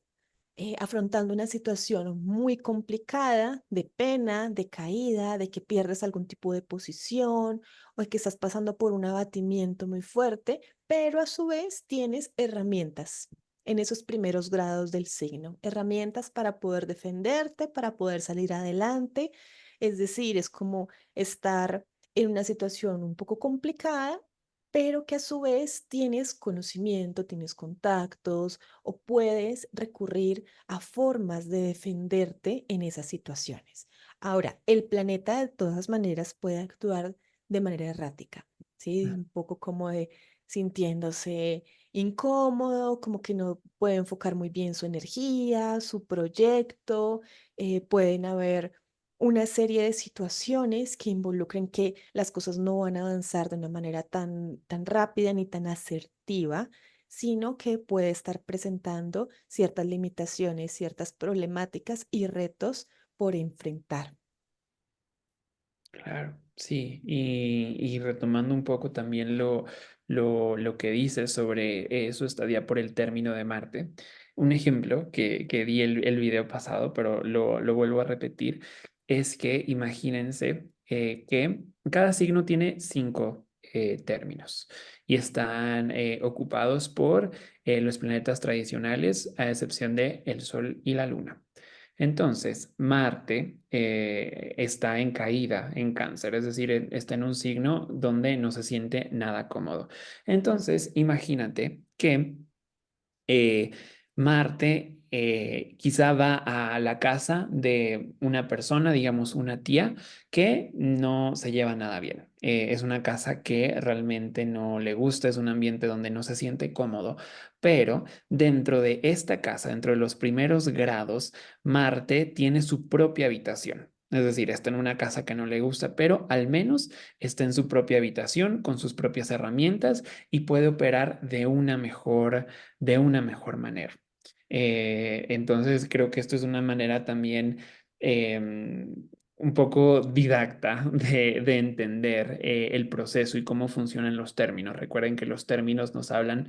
afrontando una situación muy complicada de pena, de caída, de que pierdes algún tipo de posición o de que estás pasando por un abatimiento muy fuerte, pero a su vez tienes herramientas en esos primeros grados del signo, herramientas para poder defenderte, para poder salir adelante. Es decir, es como estar en una situación un poco complicada, pero que a su vez tienes conocimiento, tienes contactos o puedes recurrir a formas de defenderte en esas situaciones. Ahora, el planeta de todas maneras puede actuar de manera errática, ¿sí? Un poco como de sintiéndose incómodo, como que no puede enfocar muy bien su energía, su proyecto. Pueden haber una serie de situaciones que involucren que las cosas no van a avanzar de una manera tan rápida ni tan asertiva, sino que puede estar presentando ciertas limitaciones, ciertas problemáticas y retos por enfrentar. Claro, sí, y retomando un poco también lo que dices sobre su estadía por el término de Marte, un ejemplo que di el video pasado, pero lo vuelvo a repetir, es que imagínense que cada signo tiene cinco términos y están ocupados por los planetas tradicionales, a excepción de el Sol y la Luna. Entonces, Marte está en caída en Cáncer, es decir, está en un signo donde no se siente nada cómodo. Entonces, imagínate que eh, Marte quizá va a la casa de una persona, digamos una tía, que no se lleva nada bien. Es una casa que realmente no le gusta, es un ambiente donde no se siente cómodo, pero dentro de esta casa, dentro de los primeros grados, Marte tiene su propia habitación. Es decir, está en una casa que no le gusta, pero al menos está en su propia habitación con sus propias herramientas y puede operar de una mejor manera. Entonces, creo que esto es una manera también un poco didacta de entender el proceso y cómo funcionan los términos. Recuerden que los términos nos hablan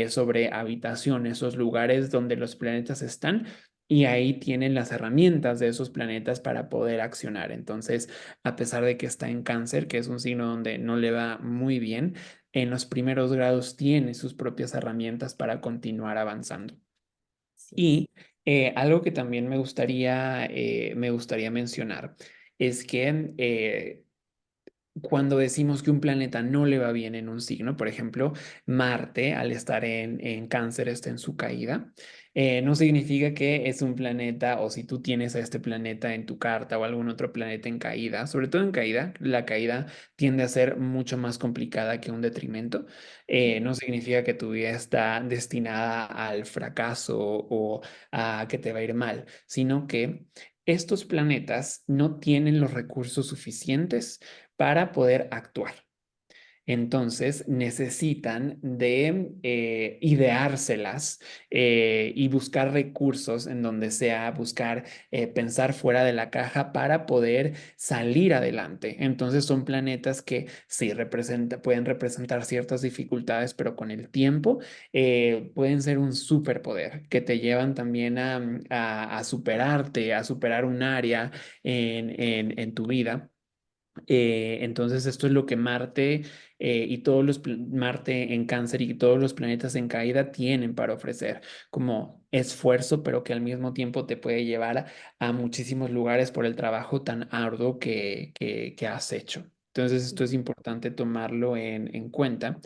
sobre habitación, esos lugares donde los planetas están. Y ahí tienen las herramientas de esos planetas para poder accionar. Entonces, a pesar de que está en Cáncer, que es un signo donde no le va muy bien, en los primeros grados tiene sus propias herramientas para continuar avanzando. Así es. Y algo que también me gustaría mencionar es que cuando decimos que un planeta no le va bien en un signo, por ejemplo, Marte, al estar en Cáncer, está en su caída, no significa que es un planeta o si tú tienes a este planeta en tu carta o algún otro planeta en caída, sobre todo en caída, la caída tiende a ser mucho más complicada que un detrimento. No significa que tu vida está destinada al fracaso o a que te va a ir mal, sino que estos planetas no tienen los recursos suficientes para poder actuar. Entonces necesitan de ideárselas y buscar recursos en donde sea, buscar pensar fuera de la caja para poder salir adelante. Entonces son planetas que sí pueden representar ciertas dificultades, pero con el tiempo pueden ser un superpoder que te llevan también a superarte, a superar un área en tu vida. Entonces, esto es lo que Marte y Marte en Cáncer y todos los planetas en caída tienen para ofrecer, como esfuerzo, pero que al mismo tiempo te puede llevar a muchísimos lugares por el trabajo tan arduo que has hecho. Entonces, esto es importante tomarlo en cuenta.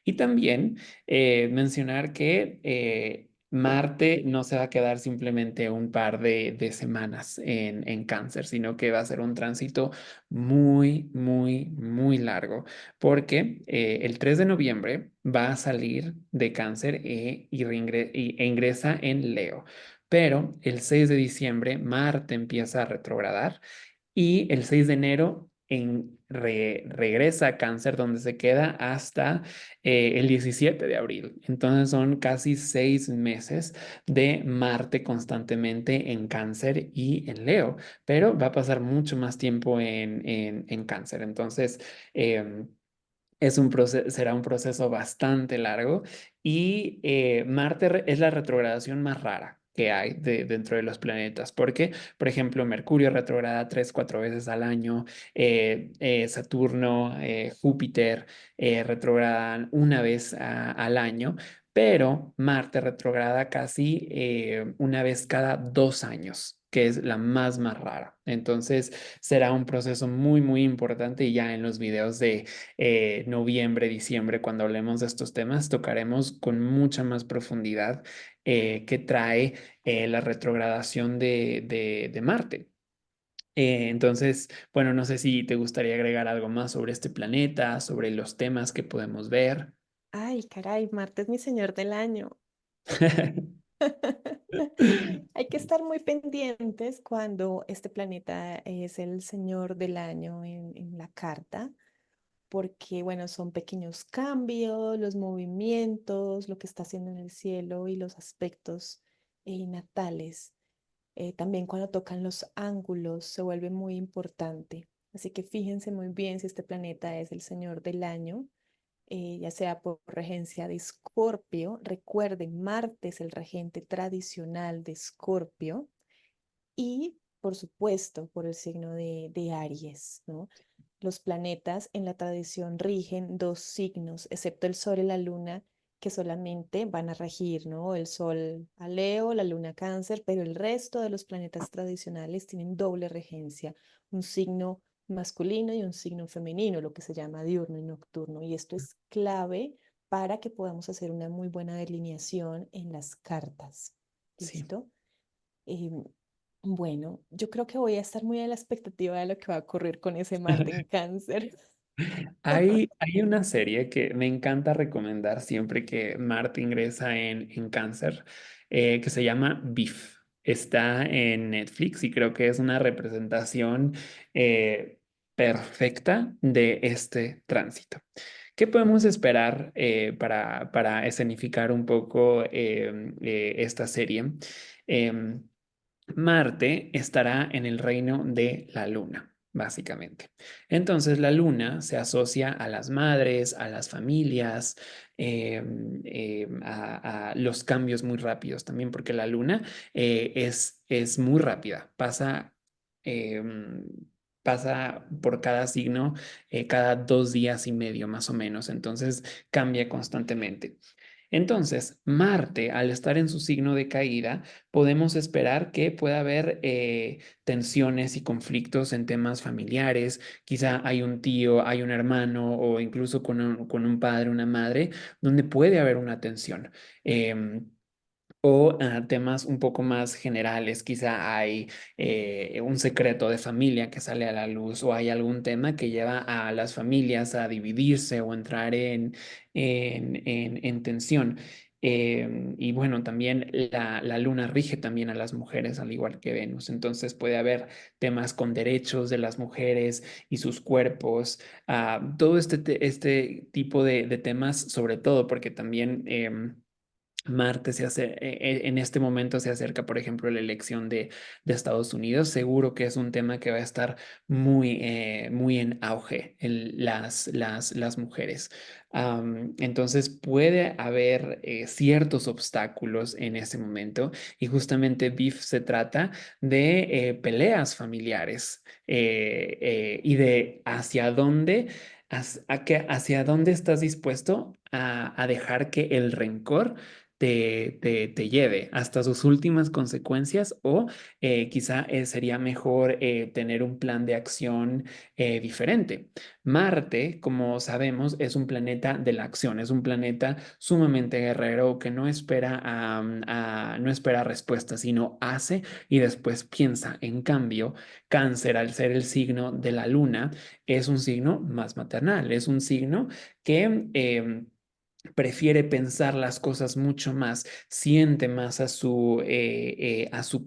Y también mencionar que Marte no se va a quedar simplemente un par de semanas en Cáncer, sino que va a ser un tránsito muy, muy, muy largo, porque el 3 de noviembre va a salir de Cáncer e ingresa en Leo, pero el 6 de diciembre Marte empieza a retrogradar y el 6 de enero regresa a Cáncer, donde se queda hasta el 17 de abril. Entonces son casi 6 meses de Marte constantemente en Cáncer y en Leo, pero va a pasar mucho más tiempo en Cáncer. Entonces, será un proceso bastante largo y Marte es la retrogradación más rara. que hay dentro de los planetas. Porque, por ejemplo, Mercurio retrograda 3, 4 veces al año, Saturno, Júpiter retrogradan una vez al año, pero Marte retrograda casi una vez cada 2 años, que es la más rara. Entonces será un proceso muy importante y ya en los videos de noviembre, diciembre, cuando hablemos de estos temas, tocaremos con mucha más profundidad qué trae la retrogradación de Marte. Entonces, bueno, no sé si te gustaría agregar algo más sobre este planeta, sobre los temas que podemos ver. Ay, caray, Marte es mi señor del año. Hay que estar muy pendientes cuando este planeta es el señor del año en la carta, porque, bueno, son pequeños cambios, los movimientos, lo que está haciendo en el cielo y los aspectos natales. También cuando tocan los ángulos se vuelve muy importante. Así que fíjense muy bien si este planeta es el señor del año, ya sea por regencia de Escorpio. Recuerden, Marte es el regente tradicional de Escorpio y, por supuesto, por el signo de Aries, ¿no? Los planetas en la tradición rigen dos signos, excepto el Sol y la Luna, que solamente van a regir, ¿no? El Sol a Leo, la Luna a Cáncer, pero el resto de los planetas tradicionales tienen doble regencia, un signo masculino y un signo femenino, lo que se llama diurno y nocturno. Y esto es clave para que podamos hacer una muy buena delineación en las cartas. Sí. ¿Listo? Em, bueno, yo creo que voy a estar muy a la expectativa de lo que va a ocurrir con ese Marte en Cáncer. Hay una serie que me encanta recomendar siempre que Marte ingresa en cáncer, que se llama Beef. Está en Netflix y creo que es una representación eh, perfecta de este tránsito. ¿Qué podemos esperar para escenificar un poco esta serie? Em, Marte estará en el reino de la luna, básicamente. Entonces, la luna se asocia a las madres, a las familias, a los cambios muy rápidos también, porque la luna es muy rápida, em, pasa por cada signo cada 2 días y medio más o menos, entonces cambia constantemente. Entonces, Marte, al estar en su signo de caída, podemos esperar que pueda haber tensiones y conflictos en temas familiares. Quizá hay un tío, hay un hermano o incluso con un padre, una madre, donde puede haber una tensión. Em, o temas un poco más generales, quizá hay un secreto de familia que sale a la luz o hay algún tema que lleva a las familias a dividirse o entrar en tensión. Y bueno, también la luna rige también a las mujeres, al igual que Venus. Entonces puede haber temas con derechos de las mujeres y sus cuerpos, todo este tipo de temas, sobre todo porque también Marte en este momento se acerca, por ejemplo, la elección de Estados Unidos. Seguro que es un tema que va a estar muy en auge en las mujeres. Entonces puede haber ciertos obstáculos en ese momento y justamente BIF se trata de peleas familiares y de hacia dónde estás dispuesto a dejar que el rencor te lleve hasta sus últimas consecuencias o quizá sería mejor tener un plan de acción diferente. Marte, como sabemos, es un planeta de la acción, es un planeta sumamente guerrero que no espera respuestas, sino hace y después piensa. En cambio, Cáncer, al ser el signo de la luna, es un signo más maternal, es un signo que prefiere pensar las cosas mucho más, siente más a su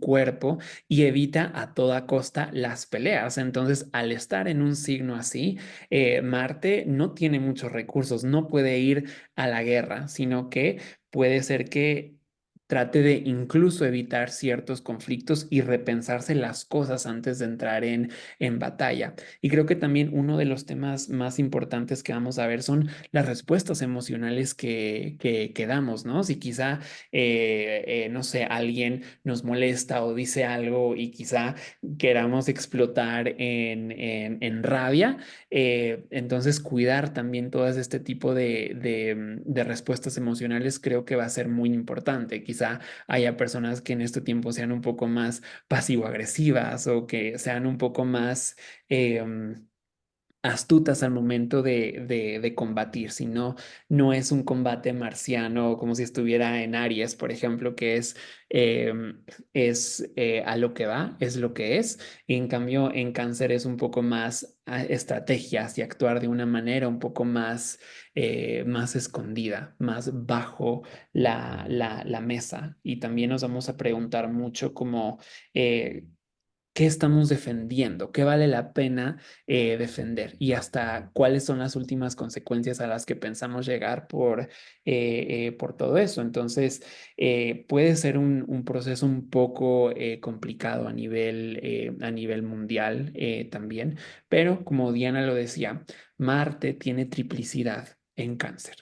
cuerpo y evita a toda costa las peleas. Entonces, al estar en un signo así, Marte no tiene muchos recursos, no puede ir a la guerra, sino que puede ser que trate de incluso evitar ciertos conflictos y repensarse las cosas antes de entrar en batalla. Y creo que también uno de los temas más importantes que vamos a ver son las respuestas emocionales que damos, ¿no? Si quizá, no sé, alguien nos molesta o dice algo y quizá queramos explotar en rabia, entonces cuidar también todas este tipo de respuestas emocionales creo que va a ser muy importante. Quizá haya personas que en este tiempo sean un poco más pasivo-agresivas o que sean un poco más astutas al momento de combatir, si no, no es un combate marciano como si estuviera en Aries, por ejemplo, que es a lo que va, es lo que es. Y en cambio, en Cáncer es un poco más estrategias y actuar de una manera un poco más, más escondida, más bajo la mesa. Y también nos vamos a preguntar mucho como... ¿qué estamos defendiendo? ¿Qué vale la pena defender? Y hasta cuáles son las últimas consecuencias a las que pensamos llegar por todo eso. Entonces, puede ser un proceso un poco complicado a nivel mundial también, pero como Diana lo decía, Marte tiene triplicidad en Cáncer.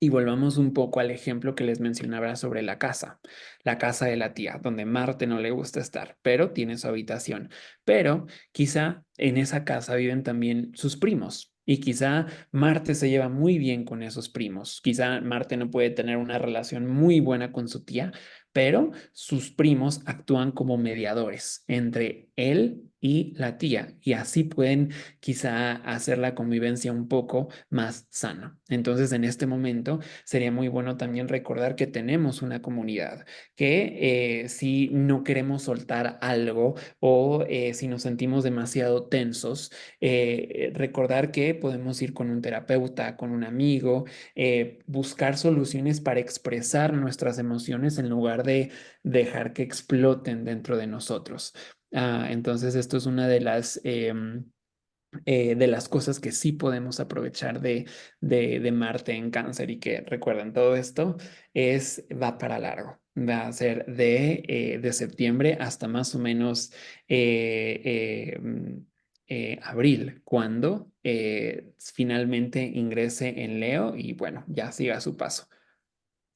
Y volvamos un poco al ejemplo que les mencionaba sobre la casa de la tía, donde Marte no le gusta estar, pero tiene su habitación. Pero quizá en esa casa viven también sus primos. Y quizá Marte se lleva muy bien con esos primos. Quizá Marte no puede tener una relación muy buena con su tía, pero sus primos actúan como mediadores entre él y la tía. Y así pueden quizá hacer la convivencia un poco más sana. Entonces, en este momento sería muy bueno también recordar que tenemos una comunidad, que si no queremos soltar algo o si nos sentimos demasiado tensos, recordar que podemos ir con un terapeuta, con un amigo, buscar soluciones para expresar nuestras emociones en lugar de dejar que exploten dentro de nosotros. Entonces, esto es una de las cosas que sí podemos aprovechar de Marte en Cáncer y que recuerden, todo esto va para largo. Va a ser de septiembre hasta más o menos abril, cuando finalmente ingrese en Leo y bueno, ya siga su paso.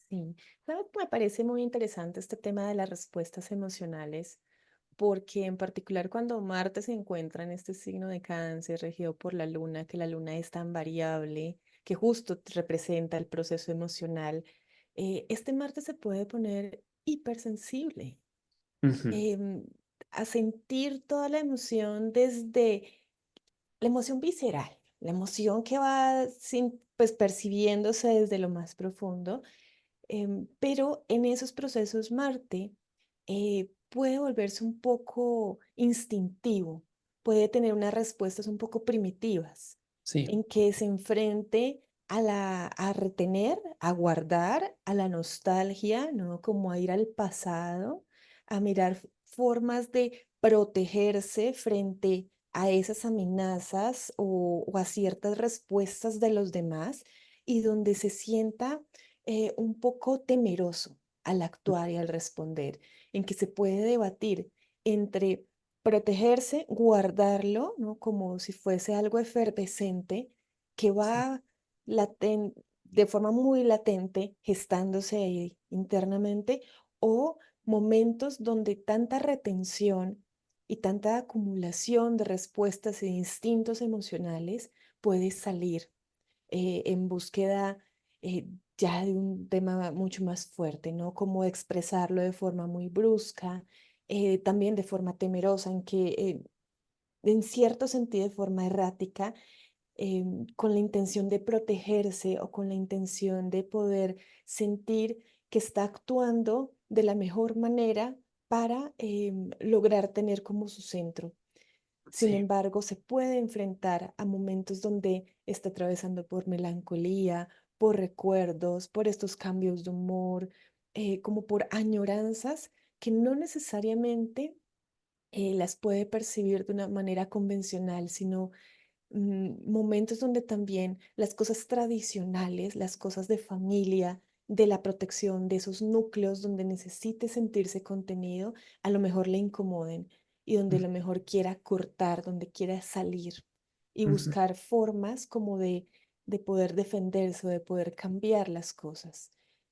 Sí, ¿sabes? Me parece muy interesante este tema de las respuestas emocionales, porque en particular cuando Marte se encuentra en este signo de Cáncer regido por la Luna, que la Luna es tan variable, que justo representa el proceso emocional, este Marte se puede poner hipersensible, Ujú. em, a sentir toda la emoción desde la emoción visceral, la emoción que va pues, percibiéndose desde lo más profundo. Pero en esos procesos Marte puede volverse un poco instintivo, puede tener unas respuestas un poco primitivas, Sí, en que se enfrente a retener, a guardar, a la nostalgia, ¿no? Como a ir al pasado, a mirar formas de protegerse frente a esas amenazas o a ciertas respuestas de los demás y donde se sienta un poco temeroso al actuar y al responder, en que se puede debatir entre protegerse, guardarlo, ¿no? Como si fuese algo efervescente que sí, va de forma muy latente, gestándose ahí internamente, o momentos donde tanta retención y tanta acumulación de respuestas e instintos emocionales puede salir en búsqueda ya de un tema mucho más fuerte, ¿no? Como expresarlo de forma muy brusca, también de forma temerosa, en que en cierto sentido de forma errática, con la intención de protegerse o con la intención de poder sentir que está actuando de la mejor manera para lograr tener como su centro. Sin sí, embargo, se puede enfrentar a momentos donde está atravesando por melancolía, por recuerdos, por estos cambios de humor, como por añoranzas que no necesariamente las puede percibir de una manera convencional, sino momentos donde también las cosas tradicionales, las cosas de familia, de la protección de esos núcleos donde necesite sentirse contenido, a lo mejor le incomoden y donde a lo mejor quiera cortar, donde quiera salir y Ujú. buscar formas como de poder defenderse o de poder cambiar las cosas.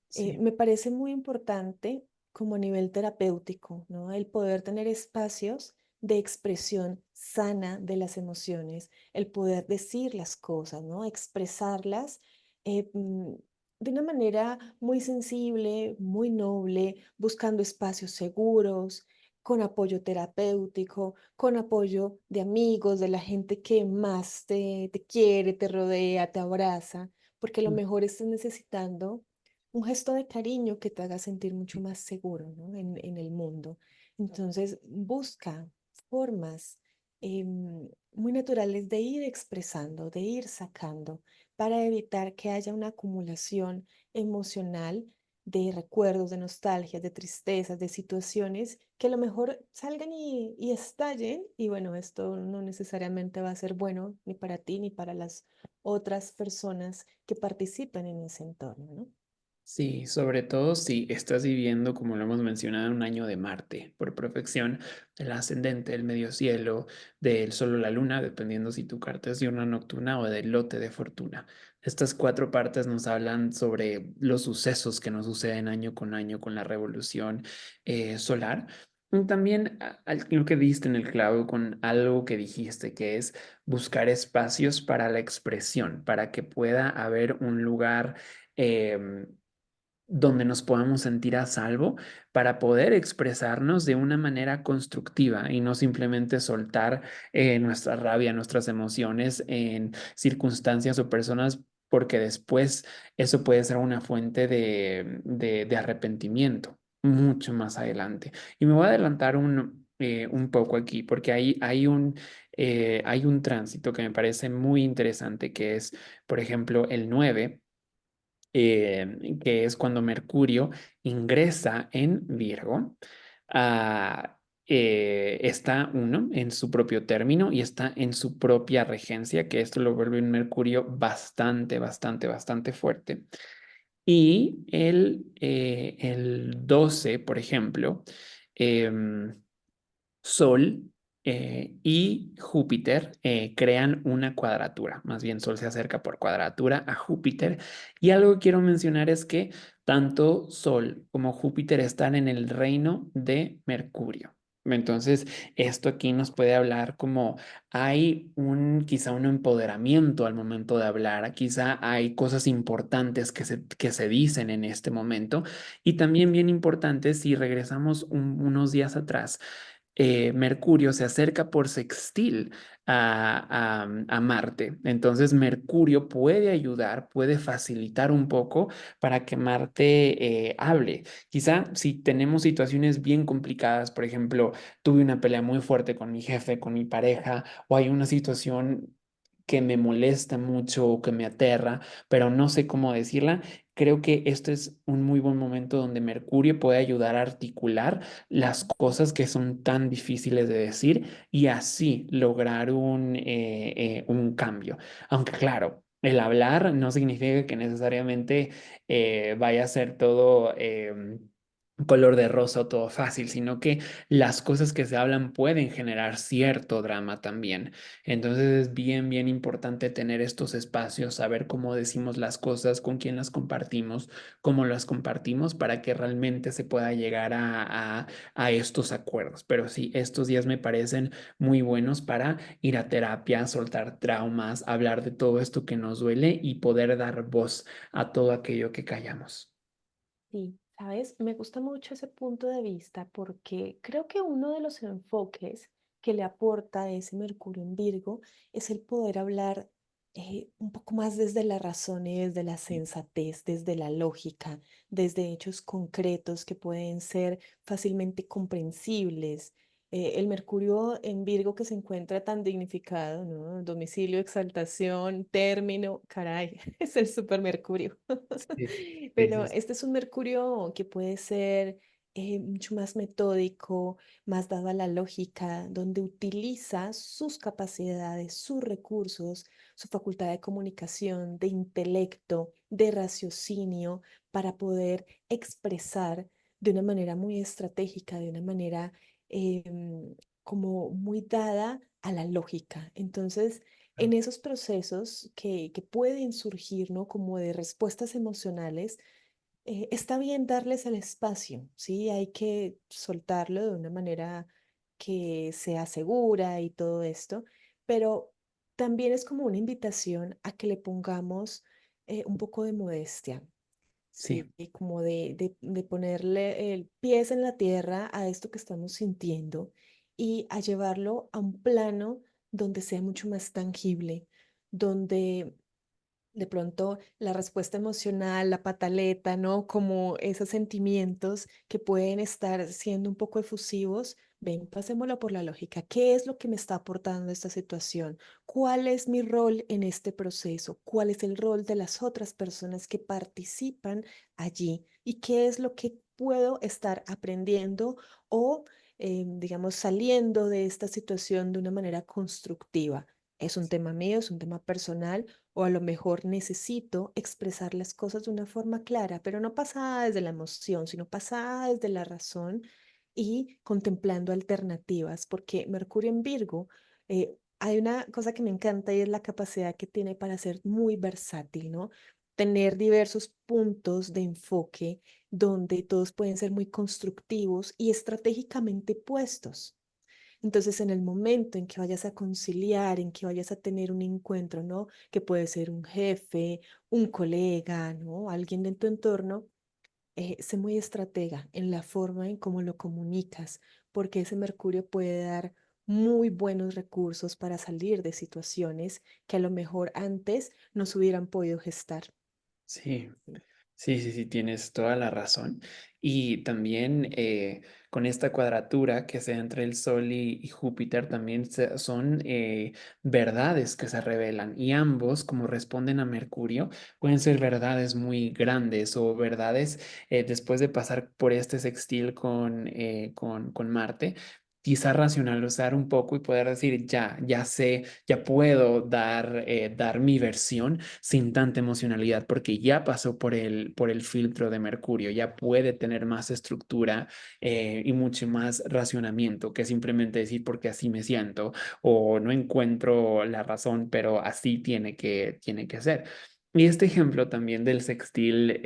Sí, Me parece muy importante como a nivel terapéutico, ¿no? El poder tener espacios de expresión sana de las emociones, el poder decir las cosas, ¿no? Expresarlas de una manera muy sensible, muy noble, buscando espacios seguros, con apoyo terapéutico, con apoyo de amigos, de la gente que más te quiere, te rodea, te abraza, porque a lo mm, mejor estás necesitando un gesto de cariño que te haga sentir mucho más seguro, ¿no? En el mundo. Entonces, busca formas muy naturales de ir expresando, de ir sacando, para evitar que haya una acumulación emocional de recuerdos, de nostalgias, de tristezas, de situaciones que a lo mejor salgan y estallen. Y bueno, esto no necesariamente va a ser bueno ni para ti ni para las otras personas que participan en ese entorno, ¿no? sí, sobre todo si estás viviendo, como lo hemos mencionado, un año de Marte por perfección, el ascendente, el medio cielo, del Sol o la Luna, dependiendo si tu carta es diurna nocturna o del lote de fortuna. Estas cuatro partes nos hablan sobre los sucesos que nos suceden año con la revolución solar. Y también lo que diste en el clavo con algo que dijiste, que es buscar espacios para la expresión, para que pueda haber un lugar donde nos podamos sentir a salvo para poder expresarnos de una manera constructiva y no simplemente soltar nuestra rabia, nuestras emociones en circunstancias o personas, porque después eso puede ser una fuente de arrepentimiento mucho más adelante. Y me voy a adelantar un poco aquí, porque hay un tránsito que me parece muy interesante, que es, por ejemplo, el 9 que es cuando Mercurio ingresa en Virgo. Está uno en su propio término y está en su propia regencia, que esto lo vuelve un Mercurio bastante fuerte. Y el 12, por ejemplo, em, Sol y Júpiter crean una cuadratura, más bien Sol se acerca por cuadratura a Júpiter. Y algo que quiero mencionar es que tanto Sol como Júpiter están en el reino de Mercurio. Entonces, esto aquí nos puede hablar como hay quizá un empoderamiento al momento de hablar, quizá hay cosas importantes que se dicen en este momento y también bien importantes si regresamos unos días atrás. Mercurio se acerca por sextil a Marte. Entonces, Mercurio puede ayudar, puede facilitar un poco para que Marte hable. Quizá si tenemos situaciones bien complicadas, por ejemplo, tuve una pelea muy fuerte con mi jefe, con mi pareja, o hay una situación que me molesta mucho o que me aterra, pero no sé cómo decirla. Creo que esto es un muy buen momento donde Mercurio puede ayudar a articular las cosas que son tan difíciles de decir y así lograr un cambio. Aunque claro, el hablar no significa que necesariamente vaya a ser todo color de rosa o todo fácil, sino que las cosas que se hablan pueden generar cierto drama también. Entonces es bien importante tener estos espacios, saber cómo decimos las cosas, con quién las compartimos, cómo las compartimos para que realmente se pueda llegar a estos acuerdos. Pero sí, estos días me parecen muy buenos para ir a terapia, soltar traumas, hablar de todo esto que nos duele y poder dar voz a todo aquello que callamos. Sí, sabes, me gusta mucho ese punto de vista porque creo que uno de los enfoques que le aporta ese Mercurio en Virgo es el poder hablar un poco más desde la razón y desde la sensatez, desde la lógica, desde hechos concretos que pueden ser fácilmente comprensibles. El Mercurio en Virgo que se encuentra tan dignificado, ¿no? Domicilio, exaltación, término, caray, es el super Mercurio. Sí, sí, Pero sí. este es un Mercurio que puede ser mucho más metódico, más dado a la lógica, donde utiliza sus capacidades, sus recursos, su facultad de comunicación, de intelecto, de raciocinio, para poder expresar de una manera muy estratégica, de una manera como muy dada a la lógica. Entonces, en esos procesos que pueden surgir, ¿no? Como de respuestas emocionales, está bien darles el espacio, ¿sí? Hay que soltarlo de una manera que sea segura y todo esto, pero también es como una invitación a que le pongamos un poco de modestia, Sí, ¿sí? Y como de ponerle el pies en la tierra a esto que estamos sintiendo y a llevarlo a un plano donde sea mucho más tangible, donde de pronto la respuesta emocional, la pataleta, ¿no? Como esos sentimientos que pueden estar siendo un poco efusivos. Ven, pasémoslo por la lógica. ¿Qué es lo que me está aportando esta situación? ¿Cuál es mi rol en este proceso? ¿Cuál es el rol de las otras personas que participan allí? ¿Y qué es lo que puedo estar aprendiendo o, digamos, saliendo de esta situación de una manera constructiva? ¿Es un tema mío? ¿Es un tema personal? O a lo mejor necesito expresar las cosas de una forma clara, pero no pasada desde la emoción, sino pasada desde la razón y contemplando alternativas, porque Mercurio en Virgo, hay una cosa que me encanta y es la capacidad que tiene para ser muy versátil, ¿no? Tener diversos puntos de enfoque donde todos pueden ser muy constructivos y estratégicamente puestos. Entonces, en el momento en que vayas a conciliar, en que vayas a tener un encuentro, ¿no? Que puede ser un jefe, un colega, ¿no? Alguien de tu entorno, sé muy estratega en la forma en cómo lo comunicas, porque ese Mercurio puede dar muy buenos recursos para salir de situaciones que a lo mejor antes no se hubieran podido gestar. sí. Sí, sí, sí, tienes toda la razón. Y también con esta cuadratura que se da entre el Sol y Júpiter, también son verdades que se revelan y ambos, como responden a Mercurio, pueden ser verdades muy grandes o verdades después de pasar por este sextil con Marte. Quizá racionalizar un poco y poder decir, ya sé, ya puedo dar mi versión sin tanta emocionalidad, porque ya pasó por el filtro de Mercurio, ya puede tener más estructura y mucho más racionamiento que simplemente decir porque así me siento o no encuentro la razón, pero así tiene que ser. Y este ejemplo también del sextil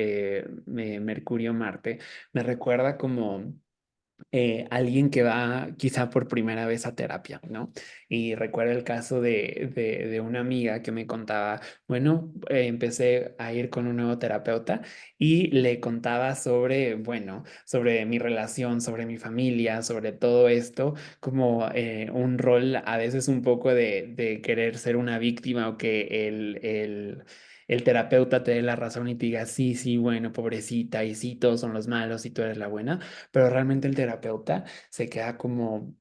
Mercurio-Marte me recuerda como alguien que va quizá por primera vez a terapia, ¿no? Y recuerdo el caso de una amiga que me contaba, bueno, empecé a ir con un nuevo terapeuta y le contaba sobre, bueno, sobre mi relación, sobre mi familia, sobre todo esto, como un rol a veces un poco de querer ser una víctima o que el terapeuta te dé la razón y te diga, sí, sí, bueno, pobrecita, y sí, todos son los malos y tú eres la buena, pero realmente el terapeuta se queda como,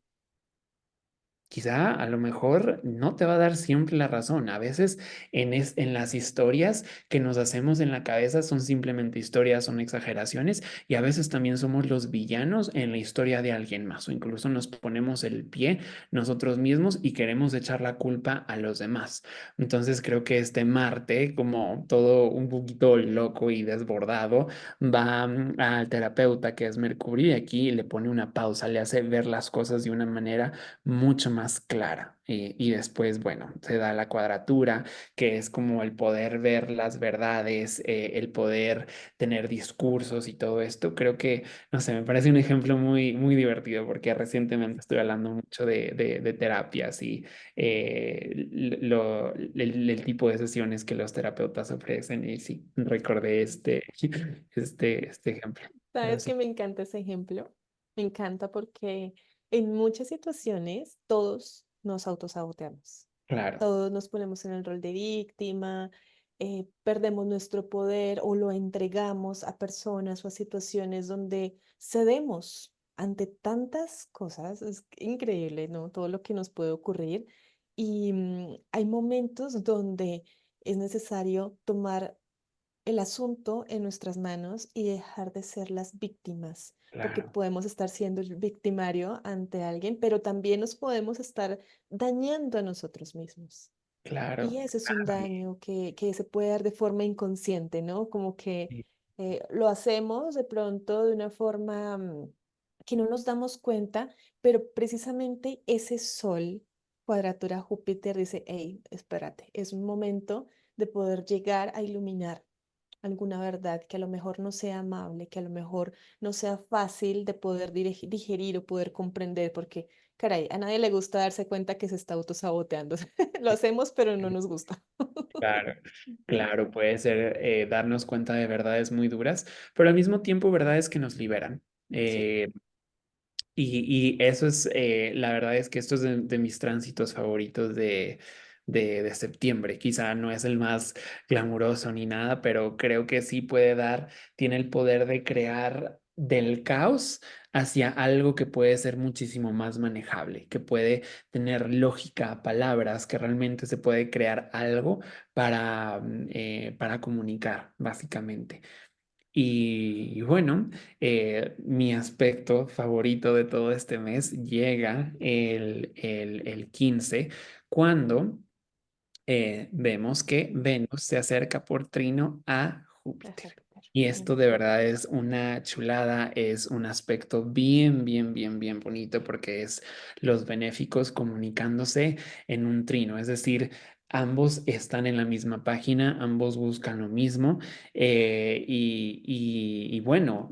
quizá a lo mejor no te va a dar siempre la razón. A veces en las historias que nos hacemos en la cabeza son simplemente historias, son exageraciones y a veces también somos los villanos en la historia de alguien más o incluso nos ponemos el pie nosotros mismos y queremos echar la culpa a los demás. Entonces creo que este Marte, como todo un poquito loco y desbordado, va al terapeuta que es Mercurio y aquí le pone una pausa, le hace ver las cosas de una manera mucho más clara. Y después, bueno, se da la cuadratura, que es como el poder ver las verdades, el poder tener discursos y todo esto. Creo que, no sé, me parece un ejemplo muy divertido porque recientemente estoy hablando mucho de terapias y el tipo de sesiones que los terapeutas ofrecen. Y sí, recordé este ejemplo. Pero ¿Sabes que sí, me encanta ese ejemplo? Me encanta porque en muchas situaciones todos nos autosaboteamos. claro. Todos nos ponemos en el rol de víctima, perdemos nuestro poder o lo entregamos a personas o a situaciones donde cedemos ante tantas cosas. Es increíble, ¿no? Todo lo que nos puede ocurrir. Y hay momentos donde es necesario tomar el asunto en nuestras manos y dejar de ser las víctimas, porque Claro, podemos estar siendo el victimario ante alguien, pero también nos podemos estar dañando a nosotros mismos. Y claro. ese es un Ay, daño que se puede dar de forma inconsciente, ¿no? Como que sí, lo hacemos de pronto de una forma que no nos damos cuenta, pero precisamente ese sol, cuadratura Júpiter, dice, hey, espérate, es un momento de poder llegar a iluminar alguna verdad que a lo mejor no sea amable, que a lo mejor no sea fácil de poder digerir o poder comprender, porque, caray, a nadie le gusta darse cuenta que se está autosaboteando. Lo hacemos, pero no nos gusta. claro, claro, puede ser darnos cuenta de verdades muy duras, pero al mismo tiempo verdades que nos liberan. Sí. Eh, y eso es, la verdad es que esto es de mis tránsitos favoritos de septiembre. Quizá no es el más glamuroso ni nada, pero creo que sí puede dar, tiene el poder de crear del caos hacia algo que puede ser muchísimo más manejable, que puede tener lógica, palabras, que realmente se puede crear algo para comunicar, básicamente. Y bueno, mi aspecto favorito de todo este mes llega el 15, cuando vemos que Venus se acerca por trino a A Júpiter. Júpiter. Y Mm, esto de verdad es una chulada, es un aspecto bien, bien, bien, bien bonito porque es los benéficos comunicándose en un trino, es decir, ambos están en la misma página, ambos buscan lo mismo y bueno,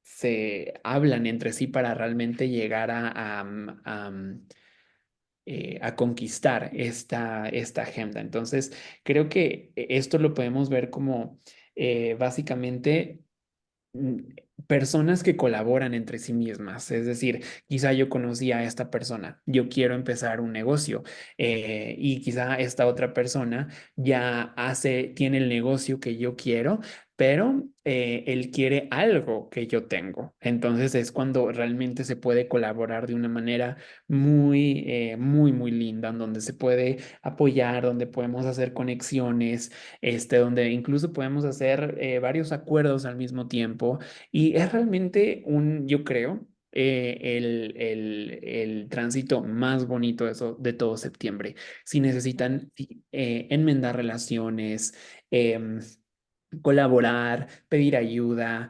se hablan entre sí para realmente llegar a conquistar esta agenda. Entonces, creo que esto lo podemos ver como básicamente mm, personas que colaboran entre sí mismas. Es decir, quizá yo conocí a esta persona, yo quiero empezar un negocio y quizá esta otra persona tiene el negocio que yo quiero, pero él quiere algo que yo tengo. Entonces es cuando realmente se puede colaborar de una manera muy, muy, muy linda, en donde se puede apoyar, donde podemos hacer conexiones, donde incluso podemos hacer varios acuerdos al mismo tiempo. Y es realmente yo creo, el tránsito más bonito de todo septiembre. Si necesitan sí, enmendar relaciones, em, colaborar, pedir ayuda,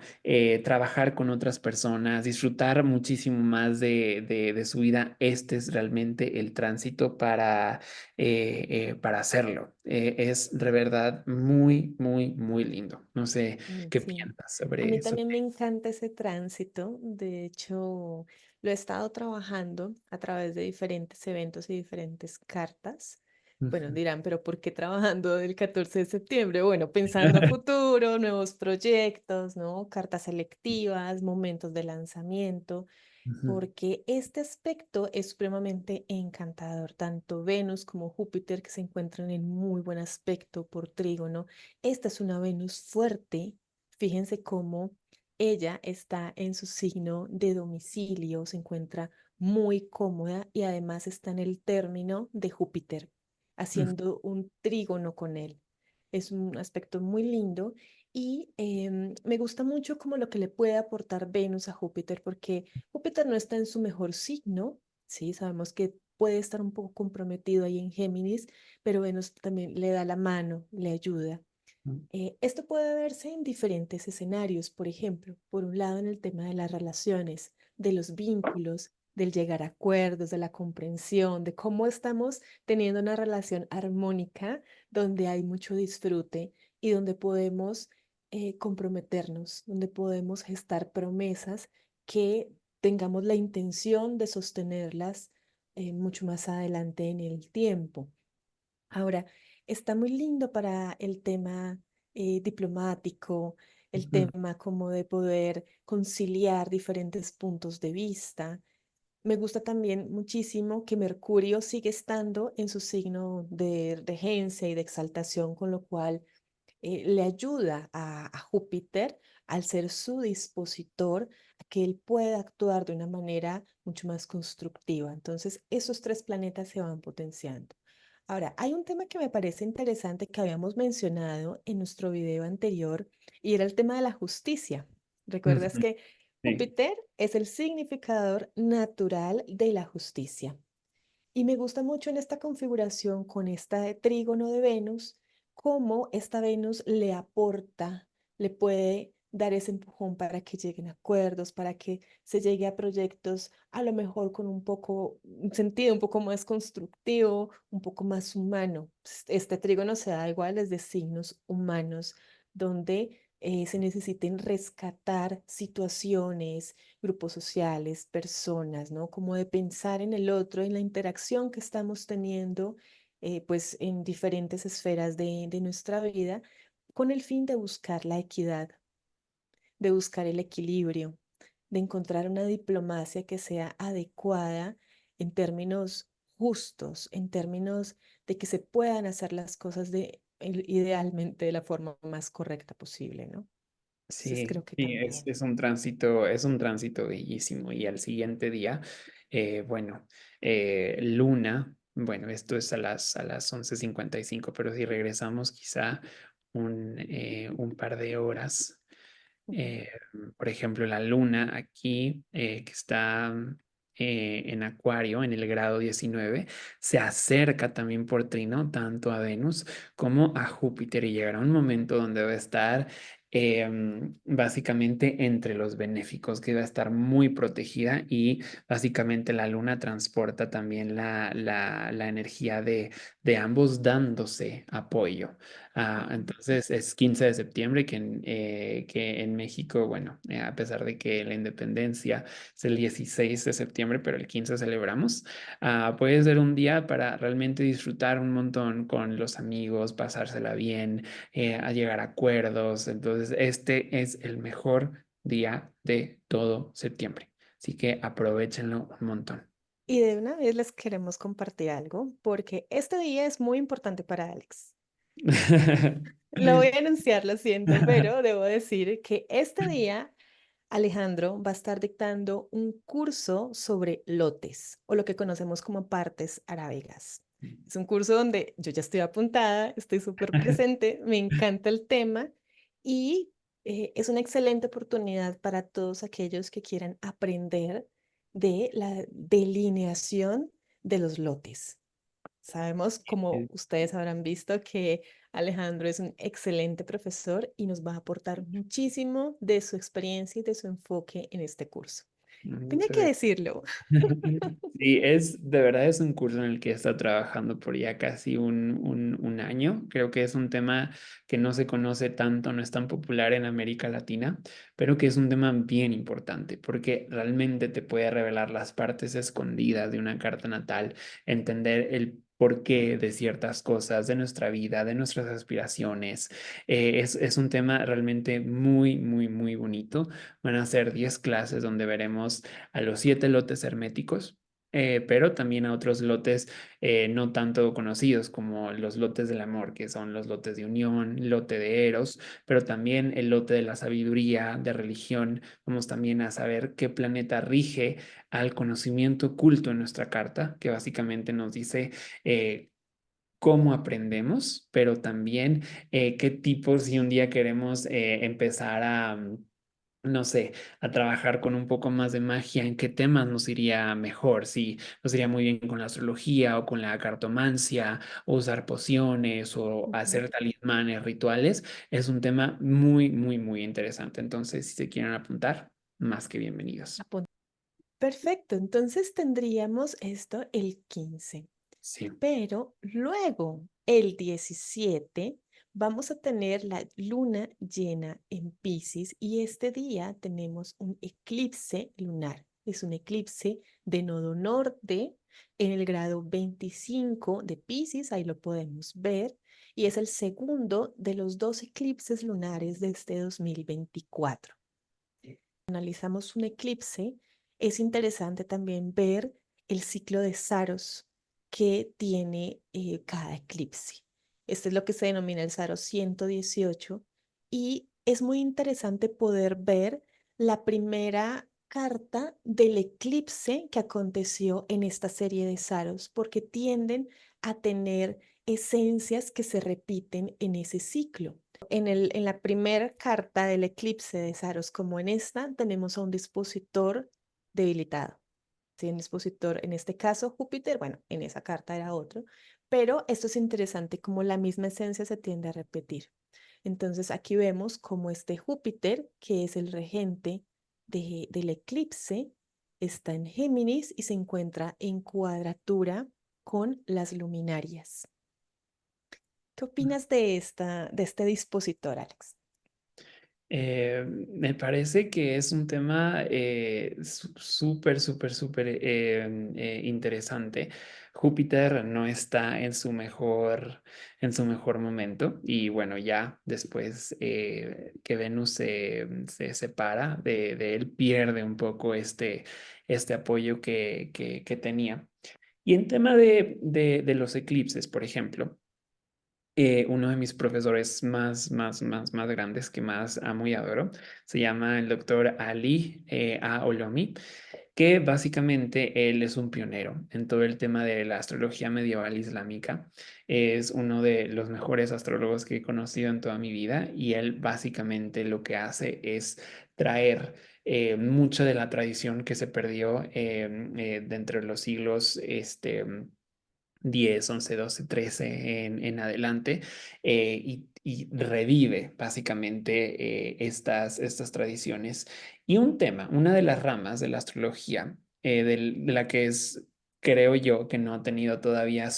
trabajar con otras personas, disfrutar muchísimo más de su vida. Este es realmente el tránsito para hacerlo. Es de verdad muy, muy, muy lindo. No sé qué Sí, piensas a sobre mí eso. también me encanta ese tránsito. De hecho, lo he estado trabajando a través de diferentes eventos y diferentes cartas. Bueno, Ujú. dirán, pero ¿por qué trabajando el 14 de septiembre? Bueno, pensando a futuro, nuevos proyectos, ¿no? Cartas selectivas, momentos de lanzamiento, Ujú. porque este aspecto es supremamente encantador. Tanto Venus como Júpiter que se encuentran en muy buen aspecto por trígono. Esta es una Venus fuerte. Fíjense cómo ella está en su signo de domicilio, se encuentra muy cómoda y además está en el término de Júpiter, Ujú. haciendo un trígono con él. Es un aspecto muy lindo y me gusta mucho como lo que le puede aportar Venus a Júpiter, porque Júpiter no está en su mejor signo, sí, sabemos que puede estar un poco comprometido ahí en Géminis, pero Venus también le da la mano, le ayuda. Esto puede verse en diferentes escenarios, por ejemplo, por un lado en el tema de las relaciones, de los vínculos, del llegar a acuerdos, de la comprensión, de cómo estamos teniendo una relación armónica donde hay mucho disfrute y donde podemos comprometernos, donde podemos gestar promesas que tengamos la intención de sostenerlas mucho más adelante en el tiempo. Ahora, está muy lindo para el tema diplomático, el Ujú. tema como de poder conciliar diferentes puntos de vista. Me gusta también muchísimo que Mercurio sigue estando en su signo de regencia y de exaltación, con lo cual le ayuda a Júpiter al ser su dispositor, a que él pueda actuar de una manera mucho más constructiva. Entonces, esos tres planetas se van potenciando. Ahora, hay un tema que me parece interesante que habíamos mencionado en nuestro video anterior y era el tema de la justicia. ¿Recuerdas Ujú. que Sí, Júpiter es el significador natural de la justicia? Y me gusta mucho en esta configuración con este trígono de Venus, cómo esta Venus le aporta, le puede dar ese empujón para que lleguen a acuerdos, para que se llegue a proyectos a lo mejor con un sentido un poco más constructivo, un poco más humano. Este trígono se da igual desde signos humanos, donde se necesiten rescatar situaciones, grupos sociales, personas, ¿no? Como de pensar en el otro, en la interacción que estamos teniendo, pues en diferentes esferas de nuestra vida, con el fin de buscar la equidad, de buscar el equilibrio, de encontrar una diplomacia que sea adecuada en términos justos, en términos de que se puedan hacer las cosas idealmente de la forma más correcta posible, ¿no? Entonces sí, creo que sí, también. es un tránsito bellísimo. Y al siguiente día, bueno, Luna, bueno, esto es a las 11:55, pero si regresamos quizá un par de horas. Ujú. Eh, por ejemplo, la luna aquí, que está en Acuario, en el grado 19, se acerca también por trino tanto a Venus como a Júpiter y llegará un momento donde va a estar básicamente entre los benéficos, que va a estar muy protegida y básicamente la luna transporta también la energía de ambos dándose apoyo. Ujú. Entonces es 15 de septiembre que en México, bueno, a pesar de que la independencia es el 16 de septiembre, pero el 15 celebramos, puede ser un día para realmente disfrutar un montón con los amigos, pasársela bien, a llegar a acuerdos. Entonces este es el mejor día de todo septiembre. Así que aprovechenlo un montón. Y de una vez les queremos compartir algo, porque este día es muy importante para Alex. Lo voy a anunciar, lo siento, pero debo decir que este día Alejandro va a estar dictando un curso sobre lotes o lo que conocemos como partes arábigas. Es un curso donde yo ya estoy apuntada, estoy súper presente, me encanta el tema y es una excelente oportunidad para todos aquellos que quieran aprender de la delineación de los lotes. Sabemos, como ustedes habrán visto, que Alejandro es un excelente profesor y nos va a aportar muchísimo de su experiencia y de su enfoque en este curso. Tenía Muchas que gracias. decirlo. Sí, de verdad es un curso en el que he estado trabajando por ya casi un año. Creo que es un tema que no se conoce tanto, no es tan popular en América Latina, pero que es un tema bien importante porque realmente te puede revelar las partes escondidas de una carta natal, entender el porqué de ciertas cosas, de nuestra vida, de nuestras aspiraciones. Es un tema realmente muy, muy, muy bonito. Van a ser 10 clases donde veremos a los 7 lotes herméticos, pero también a otros lotes no tanto conocidos como los lotes del amor, que son los lotes de unión, lote de Eros, pero también el lote de la sabiduría, de religión. Vamos también a saber qué planeta rige al conocimiento oculto en nuestra carta, que básicamente nos dice cómo aprendemos, pero también qué tipos, si un día queremos empezar a no sé, a trabajar con un poco más de magia, en qué temas nos iría mejor, si nos iría muy bien con la astrología o con la cartomancia, o usar pociones o Ujú. hacer talismanes, rituales, es un tema muy, muy, muy interesante. Entonces, si se quieren apuntar, más que bienvenidos. Apun- Perfecto, entonces tendríamos esto el 15. Sí. Pero luego, el 17, vamos a tener la luna llena en Piscis y este día tenemos un eclipse lunar. Es un eclipse de nodo norte en el grado 25 de Piscis, ahí lo podemos ver, y es el segundo de los dos eclipses lunares de este 2024. Analizamos un eclipse, es interesante también ver el ciclo de Saros que tiene cada eclipse. Este es lo que se denomina el Saros 118 y es muy interesante poder ver la primera. carta del eclipse que aconteció en esta serie de Saros, porque tienden a tener esencias que se repiten en ese ciclo. En la primera carta del eclipse de Saros, como en esta, tenemos a un dispositor debilitado. ¿Sí? Un dispositor, en este caso Júpiter, bueno, en esa carta era otro, pero esto es interesante como la misma esencia se tiende a repetir. Entonces aquí vemos como este Júpiter, que es el regente del eclipse, está en Géminis y se encuentra en cuadratura con las luminarias. ¿Qué opinas de este dispositor, Alex? Me parece que es un tema súper, súper, súper interesante. Júpiter no está en su mejor momento y bueno, ya después que Venus se separa de él, pierde un poco este apoyo que tenía. Y en tema de los eclipses, por ejemplo uno de mis profesores más grandes que más amo y adoro. Se llama el doctor Ali A. Olomi, que básicamente él es un pionero en todo el tema de la astrología medieval islámica. Es uno de los mejores astrólogos que he conocido en toda mi vida y él básicamente lo que hace es traer mucha de la tradición que se perdió de entre los siglos 10, 11, 12, 13 en adelante y revive básicamente estas tradiciones. Y un tema, una de las ramas de la astrología, de la que es, creo yo, que no ha tenido todavía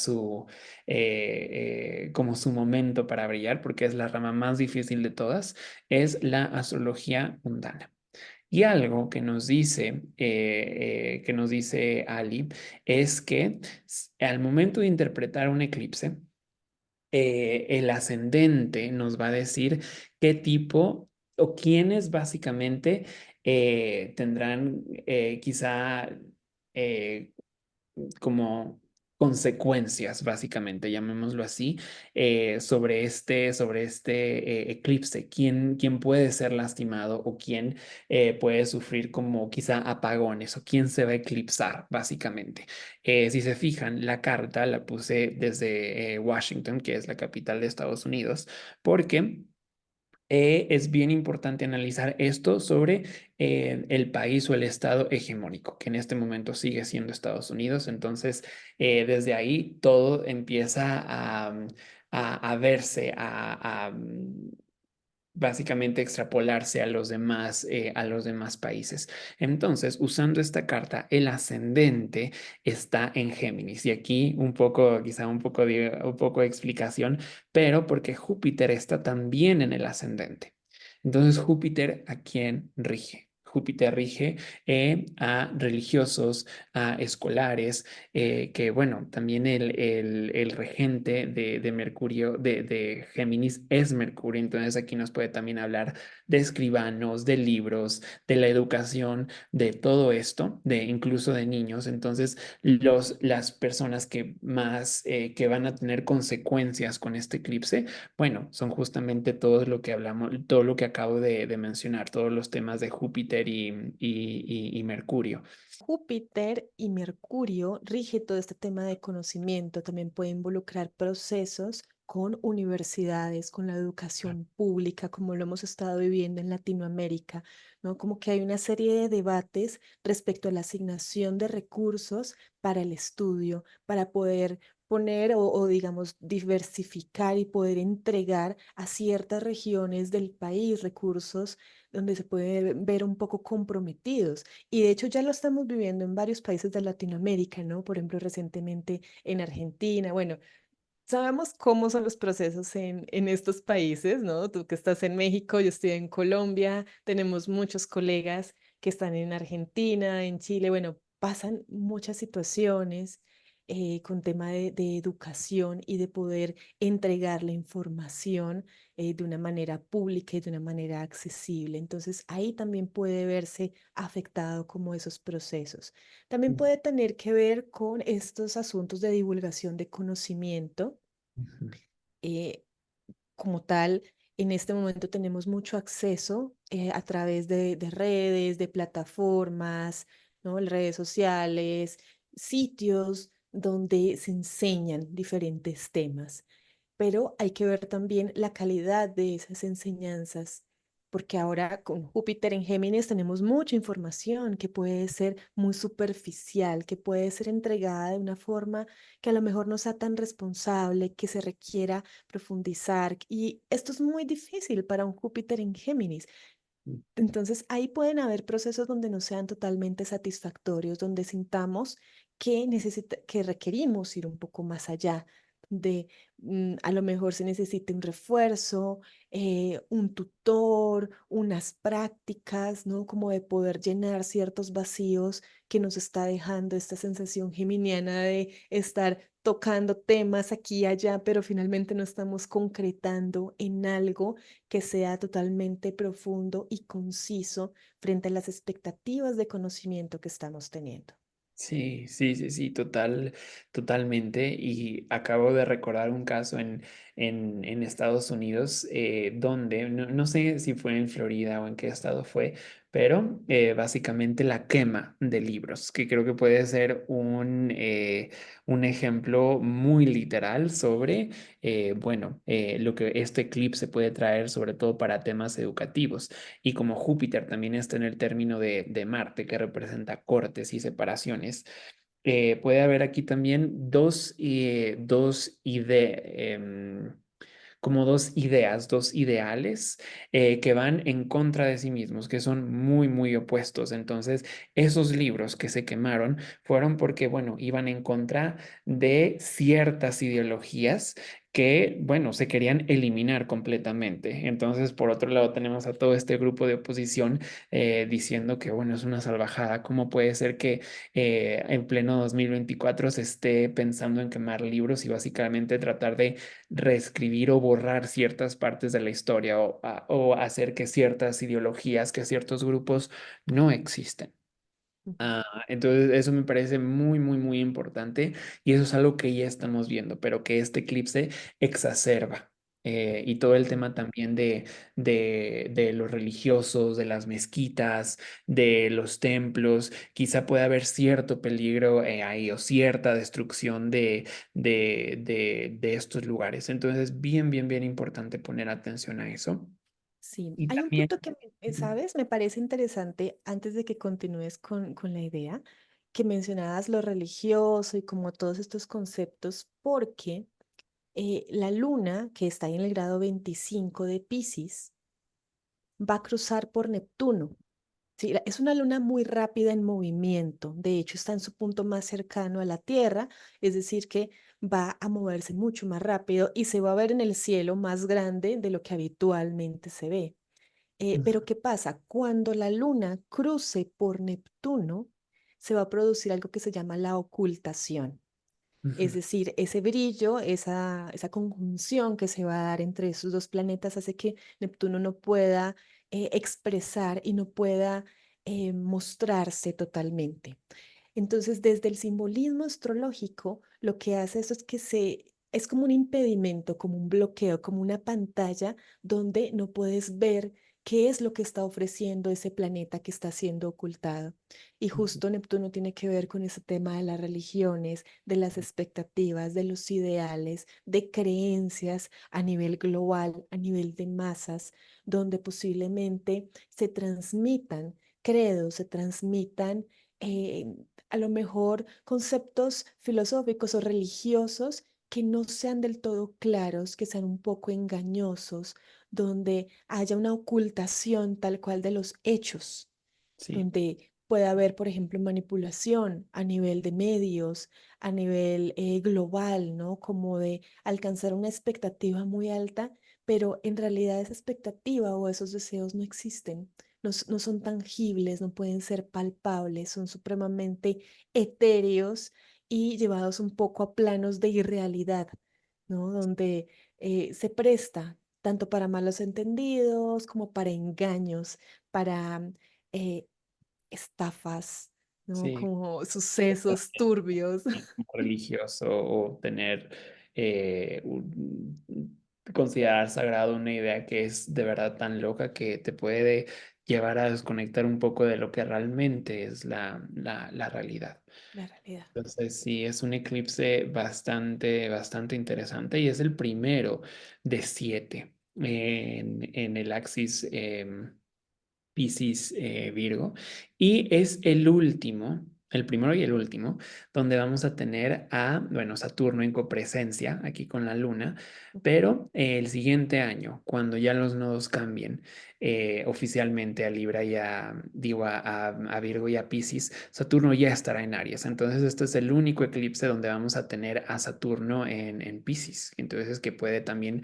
como su momento para brillar, porque es la rama más difícil de todas, es la astrología mundana. Y algo que nos dice Ali es que al momento de interpretar un eclipse, el ascendente nos va a decir qué tipo o quiénes básicamente tendrán quizá eh, como consecuencias, básicamente, llamémoslo así, sobre este eclipse. ¿Quién puede ser lastimado o quién puede sufrir como quizá apagones o quién se va a eclipsar, básicamente? Si se fijan, la carta la puse desde Washington, que es la capital de Estados Unidos, porque es bien importante analizar esto sobre el país o el estado hegemónico, que en este momento sigue siendo Estados Unidos. Entonces, desde ahí todo empieza a verse, básicamente extrapolarse a los demás países. Entonces, usando esta carta, el ascendente está en Géminis. Y aquí un poco, quizá un poco de explicación, pero porque Júpiter está también en el ascendente. Entonces, Júpiter, ¿a quién rige? Júpiter rige a religiosos, a escolares, que bueno, también el regente de Mercurio, de Géminis es Mercurio, entonces aquí nos puede también hablar de escribanos, de libros, de la educación, de todo esto, de incluso de niños. Entonces, las personas que más, que van a tener consecuencias con este eclipse, bueno, son justamente todo lo que hablamos, todo lo que acabo de mencionar, todos los temas de Júpiter y Mercurio. Júpiter y Mercurio rige todo este tema de conocimiento, también puede involucrar procesos con universidades, con la educación pública, como lo hemos estado viviendo en Latinoamérica, ¿no? Como que hay una serie de debates respecto a la asignación de recursos para el estudio, para poder poner digamos, diversificar y poder entregar a ciertas regiones del país recursos donde se puede ver un poco comprometidos. Y de hecho ya lo estamos viviendo en varios países de Latinoamérica, ¿no? Por ejemplo, recientemente en Argentina. Bueno, sabemos cómo son los procesos en estos países, ¿no? Tú que estás en México, yo estoy en Colombia, tenemos muchos colegas que están en Argentina, en Chile. Bueno, pasan muchas situaciones con tema de educación y de poder entregar la información de una manera pública y de una manera accesible. Entonces, ahí también puede verse afectado como esos procesos. También puede tener que ver con estos asuntos de divulgación de conocimiento Ujú. eh, como tal. En este momento tenemos mucho acceso a través de redes, de plataformas, ¿no? Redes sociales, sitios donde se enseñan diferentes temas, pero hay que ver también la calidad de esas enseñanzas, porque ahora con Júpiter en Géminis tenemos mucha información que puede ser muy superficial, que puede ser entregada de una forma que a lo mejor no sea tan responsable, que se requiera profundizar. Y esto es muy difícil para un Júpiter en Géminis. Entonces, ahí pueden haber procesos donde no sean totalmente satisfactorios, donde sintamos que que requerimos ir un poco más allá, de a lo mejor se necesita un refuerzo, un tutor, unas prácticas, ¿no? Como de poder llenar ciertos vacíos que nos está dejando esta sensación geminiana de estar tocando temas aquí y allá, pero finalmente no estamos concretando en algo que sea totalmente profundo y conciso frente a las expectativas de conocimiento que estamos teniendo. Sí, sí, sí, sí, totalmente. Y acabo de recordar un caso en Estados Unidos donde, no sé si fue en Florida o en qué estado fue, pero básicamente la quema de libros, que creo que puede ser un ejemplo muy literal sobre, bueno, lo que este eclipse puede traer, sobre todo para temas educativos. Y como Júpiter también está en el término de Marte, que representa cortes y separaciones, puede haber aquí también como dos ideas, dos ideales que van en contra de sí mismos, que son muy, muy opuestos. Entonces, esos libros que se quemaron fueron porque, bueno, iban en contra de ciertas ideologías que, bueno, se querían eliminar completamente. Entonces, por otro lado, tenemos a todo este grupo de oposición diciendo que, bueno, es una salvajada. ¿Cómo puede ser que en pleno 2024 se esté pensando en quemar libros y básicamente tratar de reescribir o borrar ciertas partes de la historia o hacer que ciertas ideologías, que ciertos grupos no existen? Ujú. Entonces, eso me parece muy, muy, muy importante y eso es algo que ya estamos viendo, pero que este eclipse exacerba. Y todo el tema también de los religiosos, de las mezquitas, de los templos, quizá pueda haber cierto peligro ahí o cierta destrucción de estos lugares. Entonces, bien, bien, bien importante poner atención a eso. Sí, Y hay un también, punto que, ¿sabes? Me parece interesante antes de que continúes con la idea, que mencionabas lo religioso y como todos estos conceptos, porque la luna, que está ahí en el grado 25 de Piscis, va a cruzar por Neptuno. Sí, es una luna muy rápida en movimiento. De hecho, está en su punto más cercano a la Tierra, es decir, que va a moverse mucho más rápido y se va a ver en el cielo más grande de lo que habitualmente se ve. Pero ¿qué pasa? Cuando la luna cruce por Neptuno, se va a producir algo que se llama la ocultación. Es ujú, decir, ese brillo, esa conjunción que se va a dar entre esos dos planetas hace que Neptuno no pueda expresar y no pueda mostrarse totalmente. Entonces, desde el simbolismo astrológico, lo que hace eso es que es como un impedimento, como un bloqueo, como una pantalla donde no puedes ver qué es lo que está ofreciendo ese planeta que está siendo ocultado. Y ujú, justo Neptuno tiene que ver con ese tema de las religiones, de las expectativas, de los ideales, de creencias a nivel global, a nivel de masas, donde posiblemente se transmitan credos, se transmitan eh, a lo mejor conceptos filosóficos o religiosos que no sean del todo claros, que sean un poco engañosos, donde haya una ocultación tal cual de los hechos, sí, donde puede haber, por ejemplo, manipulación a nivel de medios, a nivel global, ¿no? Como de alcanzar una expectativa muy alta, pero en realidad esa expectativa o esos deseos no existen, no son tangibles, no pueden ser palpables, son supremamente etéreos y llevados un poco a planos de irrealidad, ¿no? Donde se presta tanto para malos entendidos como para engaños, para eh, estafas, ¿no? sí. Como sucesos turbios. Religioso o tener eh, un- considerar sagrado una idea que es de verdad tan loca que te puede llevar a desconectar un poco de lo que realmente es la realidad. La realidad. Entonces, sí, es un eclipse bastante interesante y es el primero de 7 en el axis Piscis Virgo. Y es el último, el primero y el último, donde vamos a tener a, bueno, Saturno en copresencia aquí con la Luna, pero el siguiente año, cuando ya los nodos cambien oficialmente a Libra y a, digo, a Virgo y a Piscis, Saturno ya estará en Aries. Entonces, este es el único eclipse donde vamos a tener a Saturno en Piscis. Entonces, que puede también,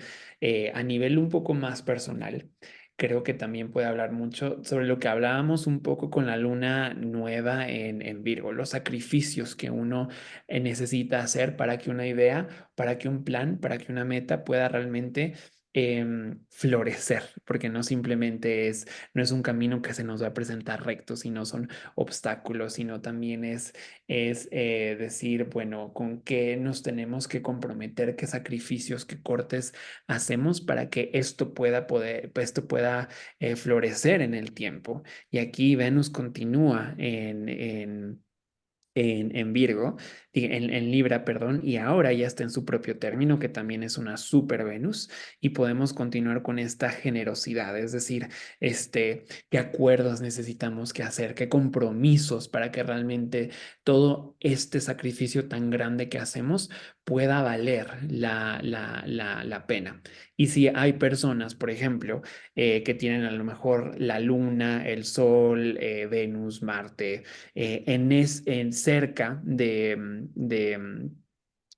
a nivel un poco más personal, creo que también puede hablar mucho sobre lo que hablábamos un poco con la luna nueva en Virgo, los sacrificios que uno necesita hacer para que una idea, para que un plan, para que una meta pueda realmente florecer, porque no simplemente es, no es un camino que se nos va a presentar recto, sino son obstáculos, sino también es decir, bueno, con qué nos tenemos que comprometer, qué sacrificios, qué cortes hacemos para que esto pueda florecer en el tiempo. Y aquí Venus continúa en Virgo, en Libra, perdón, y ahora ya está en su propio término, que también es una super Venus, y podemos continuar con esta generosidad, es decir, qué acuerdos necesitamos que hacer, qué compromisos para que realmente todo este sacrificio tan grande que hacemos pueda valer la pena. Y si hay personas, por ejemplo, que tienen a lo mejor la luna, el sol, Venus, Marte, en cerca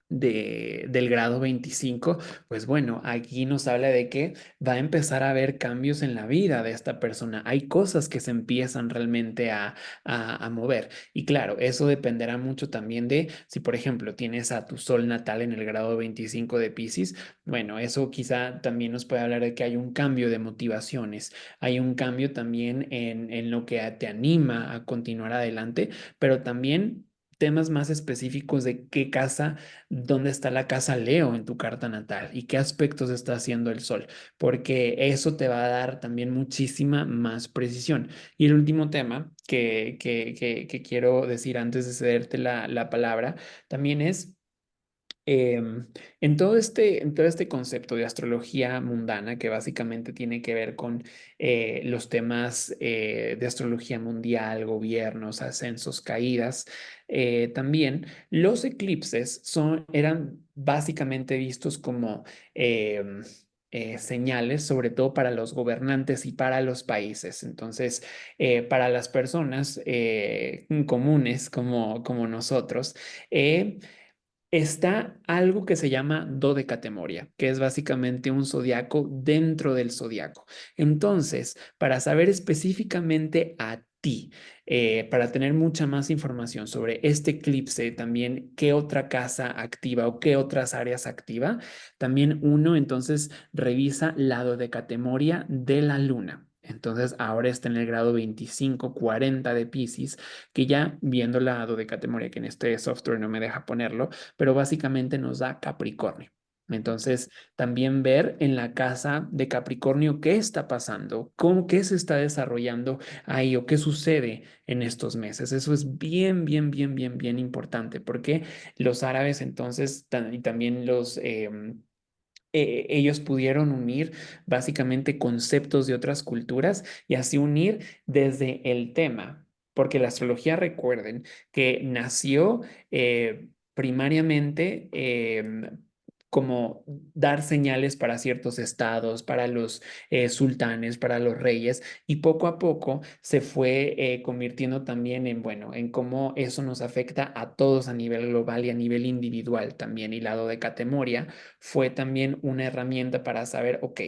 del grado 25, pues bueno, aquí nos habla de que va a empezar a haber cambios en la vida de esta persona. Hay cosas que se empiezan realmente a mover. Y claro, eso dependerá mucho también de si, por ejemplo, tienes a tu sol natal en el grado 25 de Piscis, bueno, eso quizá también nos puede hablar de que hay un cambio de motivaciones, hay un cambio también en lo que te anima a continuar adelante, pero también temas más específicos de qué casa, dónde está la casa Leo en tu carta natal y qué aspectos está haciendo el sol, porque eso te va a dar también muchísima más precisión. Y el último tema que quiero decir antes de cederte la palabra también es en todo este concepto de astrología mundana, que básicamente tiene que ver con los temas de astrología mundial, gobiernos, ascensos, caídas, también los eclipses eran básicamente vistos como señales, sobre todo para los gobernantes y para los países. Entonces, para las personas comunes como nosotros, está algo que se llama dodecatemoria, que es básicamente un zodiaco dentro del zodiaco. Entonces, para saber específicamente a ti, para tener mucha más información sobre este eclipse, también qué otra casa activa o qué otras áreas activa, también uno entonces revisa la dodecatemoria de la luna. Entonces, ahora está en el grado 25, 40 de Piscis, que ya viendo la dodecatemoria, que en este software no me deja ponerlo, pero básicamente nos da Capricornio. Entonces, también ver en la casa de Capricornio qué está pasando, qué se está desarrollando ahí o qué sucede en estos meses. Eso es bien importante porque los árabes entonces y también ellos pudieron unir básicamente conceptos de otras culturas y así unir desde el tema, porque la astrología, recuerden, que nació primariamente como dar señales para ciertos estados, para los sultanes, para los reyes, y poco a poco se fue convirtiendo también en, bueno, en cómo eso nos afecta a todos a nivel global y a nivel individual también. Y lado de Catemoria fue también una herramienta para saber, ok,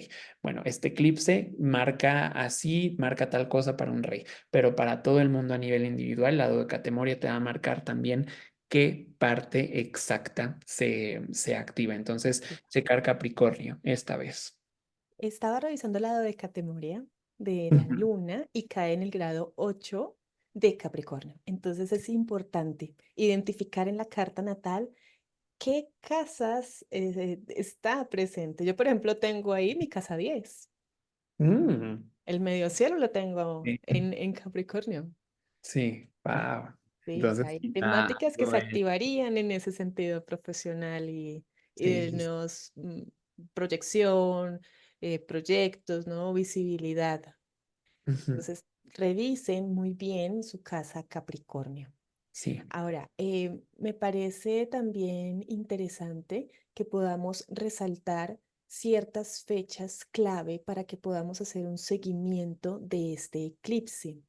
bueno, este eclipse marca así, marca tal cosa para un rey, pero para todo el mundo a nivel individual, la dodecatemoria te va a marcar también qué parte exacta se activa. Entonces, checar Capricornio esta vez. Estaba revisando la dodecatemoria de la Ujú. luna y cae en el grado 8 de Capricornio. Entonces es importante identificar en la carta natal ¿qué casas está presente? Yo, por ejemplo, tengo ahí mi casa 10. Mm, El medio cielo lo tengo sí, en Capricornio. sí, wow. Sí, Entonces, hay quizá temáticas que algo se de- activarían en ese sentido profesional y de sí, nuevos proyección, proyectos, ¿no? Visibilidad. ujú, Entonces, revisen muy bien su casa Capricornio. sí, Ahora, me parece también interesante que podamos resaltar ciertas fechas clave para que podamos hacer un seguimiento de este eclipse.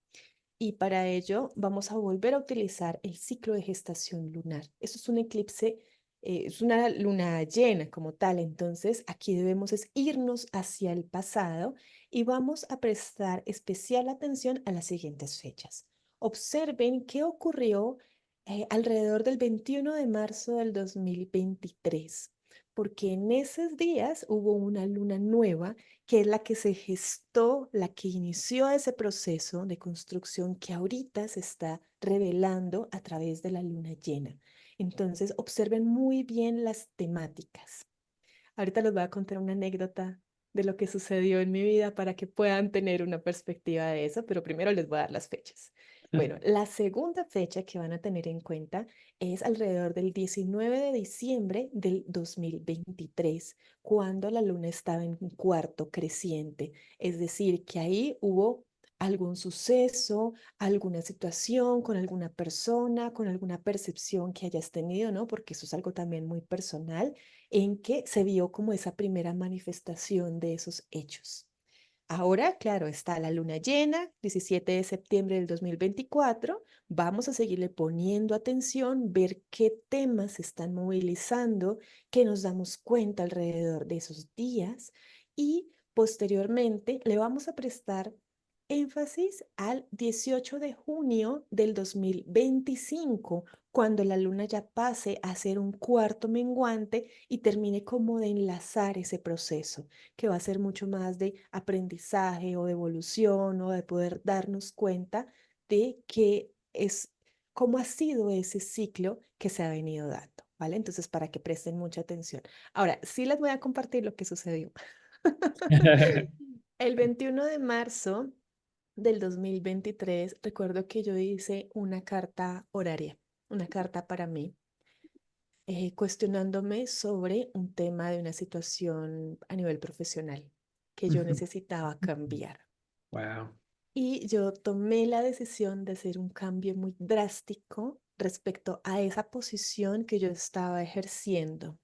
Y para ello vamos a volver a utilizar el ciclo de gestación lunar. Eso es un eclipse, es una luna llena como tal. Entonces aquí debemos es irnos hacia el pasado y vamos a prestar especial atención a las siguientes fechas. Observen qué ocurrió alrededor del 21 de marzo del 2023, porque en esos días hubo una luna nueva que es la que se gestó, la que inició ese proceso de construcción que ahorita se está revelando a través de la luna llena. Entonces, observen muy bien las temáticas. Ahorita les voy a contar una anécdota de lo que sucedió en mi vida para que puedan tener una perspectiva de eso, pero primero les voy a dar las fechas. Bueno, la segunda fecha que van a tener en cuenta es alrededor del 19 de diciembre del 2023, cuando la luna estaba en un cuarto creciente. Es decir, que ahí hubo algún suceso, alguna situación con alguna persona, con alguna percepción que hayas tenido, ¿no? Porque eso es algo también muy personal en que se vio como esa primera manifestación de esos hechos. Ahora, claro, está la luna llena, 17 de septiembre del 2024. Vamos a seguirle poniendo atención, ver qué temas se están movilizando, que nos damos cuenta alrededor de esos días y posteriormente le vamos a prestar énfasis al 18 de junio del 2025, cuando la luna ya pase a ser un cuarto menguante y termine como de enlazar ese proceso que va a ser mucho más de aprendizaje o de evolución o de poder darnos cuenta de qué es, cómo ha sido ese ciclo que se ha venido dando, ¿vale? Entonces, para que presten mucha atención. Ahora, sí les voy a compartir lo que sucedió. El 21 de marzo del 2023 recuerdo que yo hice una carta horaria, una carta para mí, cuestionándome sobre un tema de una situación a nivel profesional que yo necesitaba cambiar. Wow. Y yo tomé la decisión de hacer un cambio muy drástico respecto a esa posición que yo estaba ejerciendo.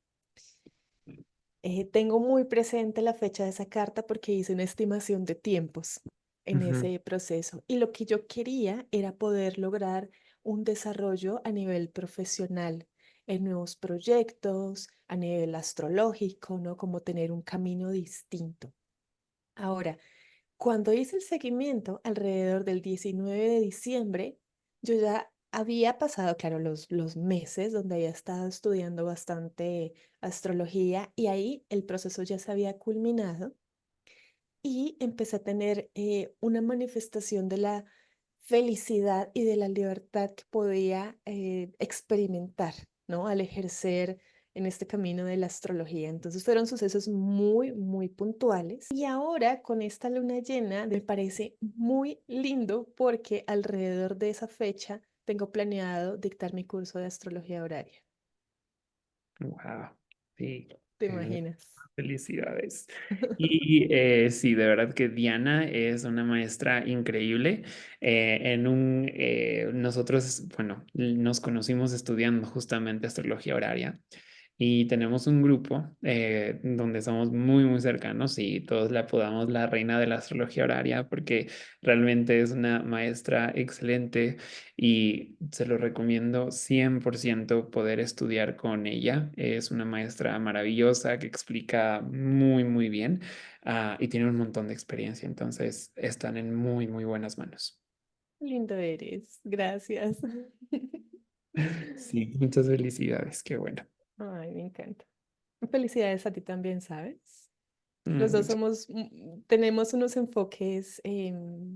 Tengo muy presente la fecha de esa carta porque hice una estimación de tiempos en ese proceso y lo que yo quería era poder lograr un desarrollo a nivel profesional en nuevos proyectos, a nivel astrológico, ¿no? Como tener un camino distinto. Ahora, cuando hice el seguimiento alrededor del 19 de diciembre, yo ya había pasado, claro, los meses donde había estado estudiando bastante astrología y ahí el proceso ya se había culminado y empecé a tener una manifestación de la felicidad y de la libertad que podía experimentar, ¿no? Al ejercer en este camino de la astrología. Entonces fueron sucesos muy, muy puntuales. Y ahora con esta luna llena me parece muy lindo porque alrededor de esa fecha tengo planeado dictar mi curso de astrología horaria. Wow. Sí. ¿Te eh, imaginas? Felicidades. Y sí, de verdad que Diana es una maestra increíble. Nosotros, bueno, nos conocimos estudiando justamente astrología horaria. Y tenemos un grupo donde somos muy, muy cercanos y todos la apodamos la reina de la astrología horaria porque realmente es una maestra excelente y se lo recomiendo 100% poder estudiar con ella. Es una maestra maravillosa que explica muy, muy bien y tiene un montón de experiencia, entonces están en muy, muy buenas manos. Lindo eres, gracias. Sí, muchas felicidades, qué bueno. Ay, me encanta. Felicidades a ti también, ¿sabes? Los dos Muchas- somos, tenemos unos enfoques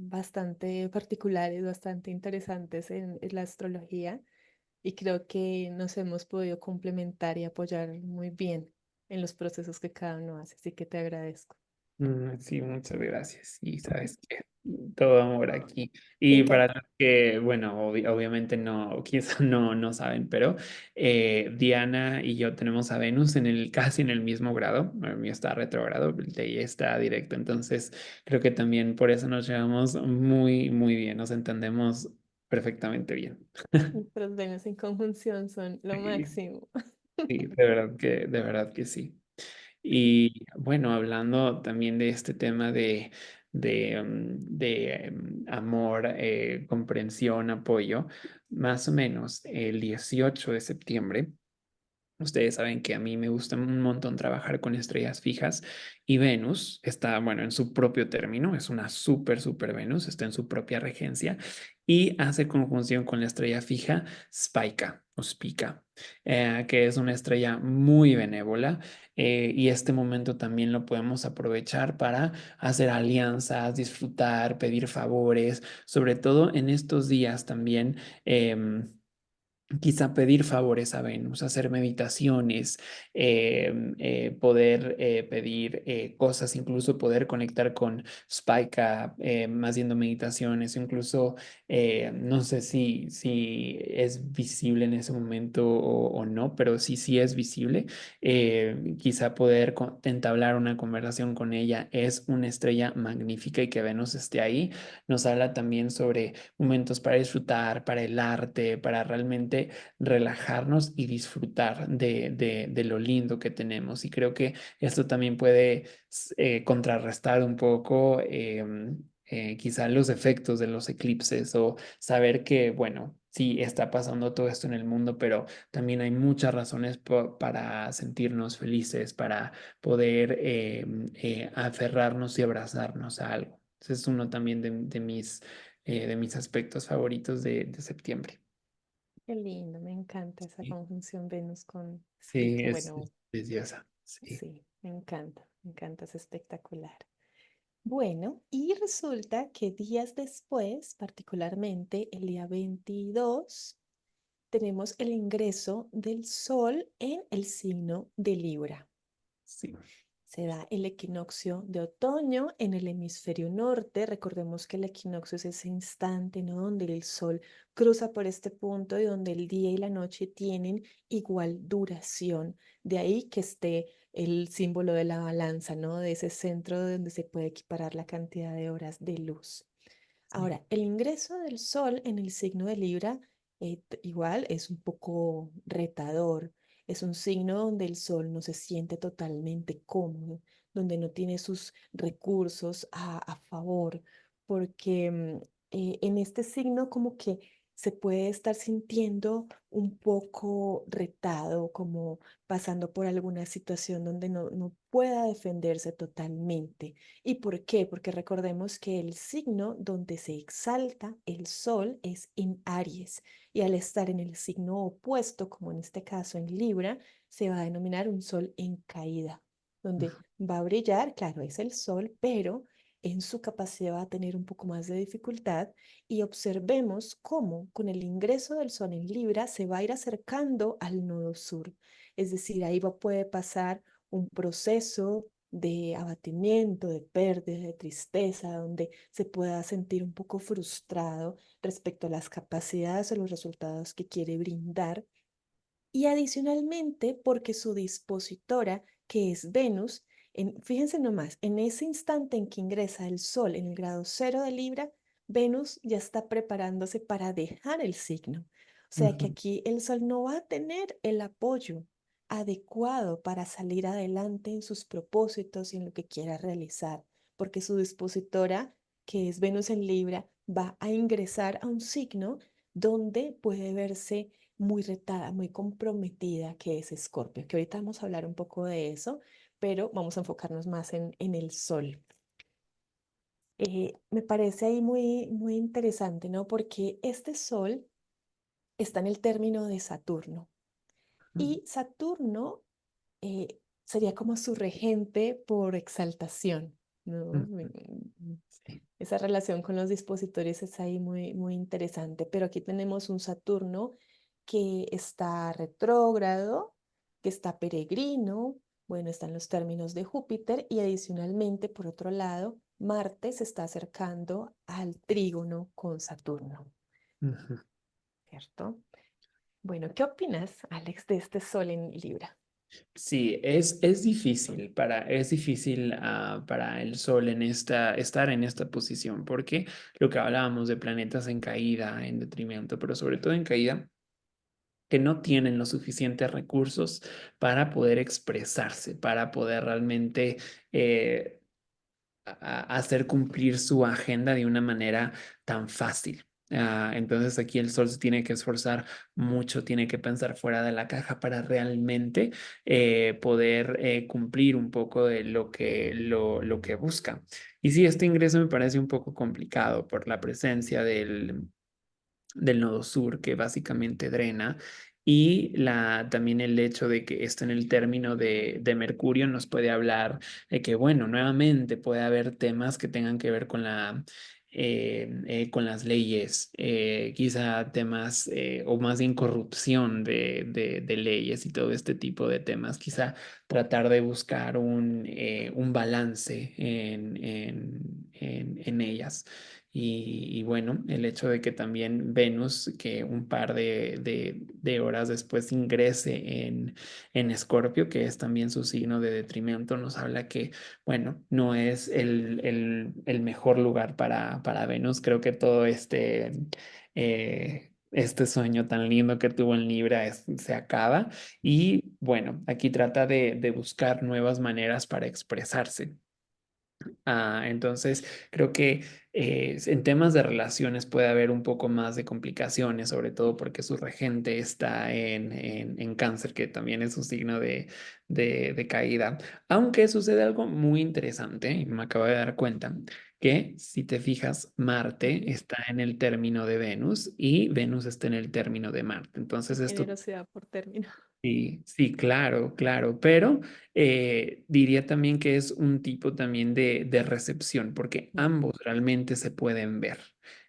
bastante particulares, bastante interesantes en la astrología y creo que nos hemos podido complementar y apoyar muy bien en los procesos que cada uno hace, así que te agradezco. Sí, muchas gracias. Y sabes que todo amor aquí. Me Y para encanta. los que, bueno, obviamente no, quizá no saben, pero Diana y yo tenemos a Venus en casi en el mismo grado. El mío está retrógrado, el de ella está directo. Entonces, creo que también por eso nos llevamos muy bien. Nos entendemos perfectamente bien. Nuestros Venus en conjunción son lo Sí, máximo. sí, de verdad que sí. Y bueno, hablando también de este tema de amor, comprensión, apoyo, más o menos el 18 de septiembre. Ustedes saben que a mí me gusta un montón trabajar con estrellas fijas y Venus está, bueno, en su propio término, es una super Venus, está en su propia regencia y hace conjunción con la estrella fija Spica o Spica, que es una estrella muy benévola y este momento también lo podemos aprovechar para hacer alianzas, disfrutar, pedir favores, sobre todo en estos días también. Quizá pedir favores a Venus, hacer meditaciones, poder pedir cosas, incluso poder conectar con Spica, haciendo meditaciones, incluso no sé si es visible en ese momento o no, pero sí es visible. Quizá poder entablar una conversación con ella es una estrella magnífica y que Venus esté ahí nos habla también sobre momentos para disfrutar, para el arte, para realmente relajarnos y disfrutar de lo lindo que tenemos. Y creo que esto también puede contrarrestar un poco quizá los efectos de los eclipses o saber que, bueno, sí está pasando todo esto en el mundo, pero también hay muchas razones para sentirnos felices, para poder aferrarnos y abrazarnos a algo. Ese es uno también de mis aspectos favoritos de septiembre. Qué lindo, me encanta esa Sí, conjunción Venus con sí, Spica. es Bueno, preciosa. Sí, sí, me encanta, es espectacular. Bueno, y resulta que días después, particularmente el día 22, tenemos el ingreso del Sol en el signo de Libra. sí. Se da el equinoccio de otoño en el hemisferio norte. Recordemos que el equinoccio es ese instante, ¿no? Donde el sol cruza por este punto y donde el día y la noche tienen igual duración. De ahí que esté el símbolo de la balanza, ¿no? De ese centro donde se puede equiparar la cantidad de horas de luz. Sí. Ahora, el ingreso del sol en el signo de Libra igual es un poco retador. Es un signo donde el sol no se siente totalmente cómodo, donde no tiene sus recursos a favor, porque en este signo como que se puede estar sintiendo un poco retado, como pasando por alguna situación donde no pueda defenderse totalmente. ¿Y por qué? Porque recordemos que el signo donde se exalta el sol es en Aries y al estar en el signo opuesto, como en este caso en Libra, se va a denominar un sol en caída, donde va a brillar, claro, es el sol, pero en su capacidad va a tener un poco más de dificultad y observemos cómo con el ingreso del sol en Libra se va a ir acercando al nodo sur. Es decir, ahí puede pasar un proceso de abatimiento, de pérdida, de tristeza, donde se pueda sentir un poco frustrado respecto a las capacidades o los resultados que quiere brindar. Y adicionalmente, porque su dispositora, que es Venus, fíjense nomás, en ese instante en que ingresa el Sol en el grado cero de Libra, Venus ya está preparándose para dejar el signo. O sea que Ujú. aquí el Sol no va a tener el apoyo adecuado para salir adelante en sus propósitos y en lo que quiera realizar, porque su dispositora, que es Venus en Libra, va a ingresar a un signo donde puede verse muy retada, muy comprometida, que es Escorpio, que ahorita vamos a hablar un poco de eso, pero vamos a enfocarnos más en el Sol. Me parece ahí muy interesante, ¿no? Porque este Sol está en el término de Saturno y Saturno sería como su regente por exaltación, ¿no? Ujú. Sí. Esa relación con los dispositores es ahí muy interesante, pero aquí tenemos un Saturno que está retrógrado, que está peregrino. Bueno, están los términos de Júpiter y adicionalmente, por otro lado, Marte se está acercando al trígono con Saturno, Ujú. ¿cierto? Bueno, ¿qué opinas, Alex, de este Sol en Libra? Sí, es difícil para el Sol estar en esta posición, porque lo que hablábamos de planetas en caída, en detrimento, pero sobre todo en caída, que no tienen los suficientes recursos para poder expresarse, para poder realmente hacer cumplir su agenda de una manera tan fácil. Entonces aquí el sol se tiene que esforzar mucho, tiene que pensar fuera de la caja para realmente poder cumplir un poco de lo que busca. Y sí, este ingreso me parece un poco complicado por la presencia del nodo sur que básicamente drena y también el hecho de que está en el término de Mercurio nos puede hablar de que, bueno, nuevamente puede haber temas que tengan que ver con las leyes, quizá temas o más bien corrupción de leyes y todo este tipo de temas, quizá tratar de buscar un balance en ellas. Y bueno, el hecho de que también Venus, que un par de horas después ingrese en Escorpio, que es también su signo de detrimento, nos habla que, bueno, no es el mejor lugar para Venus. Creo que todo este sueño tan lindo que tuvo en Libra se acaba. Y bueno, aquí trata de buscar nuevas maneras para expresarse. Entonces, creo que en temas de relaciones puede haber un poco más de complicaciones, sobre todo porque su regente está en cáncer, que también es un signo de caída. Aunque sucede algo muy interesante, y me acabo de dar cuenta, que si te fijas, Marte Ujú. está en el término de Venus y Venus está en el término de Marte. Qué Entonces, esto generosidad por término. sí, sí, claro, claro, pero diría también que es un tipo también de recepción, porque Mm. ambos realmente se pueden ver.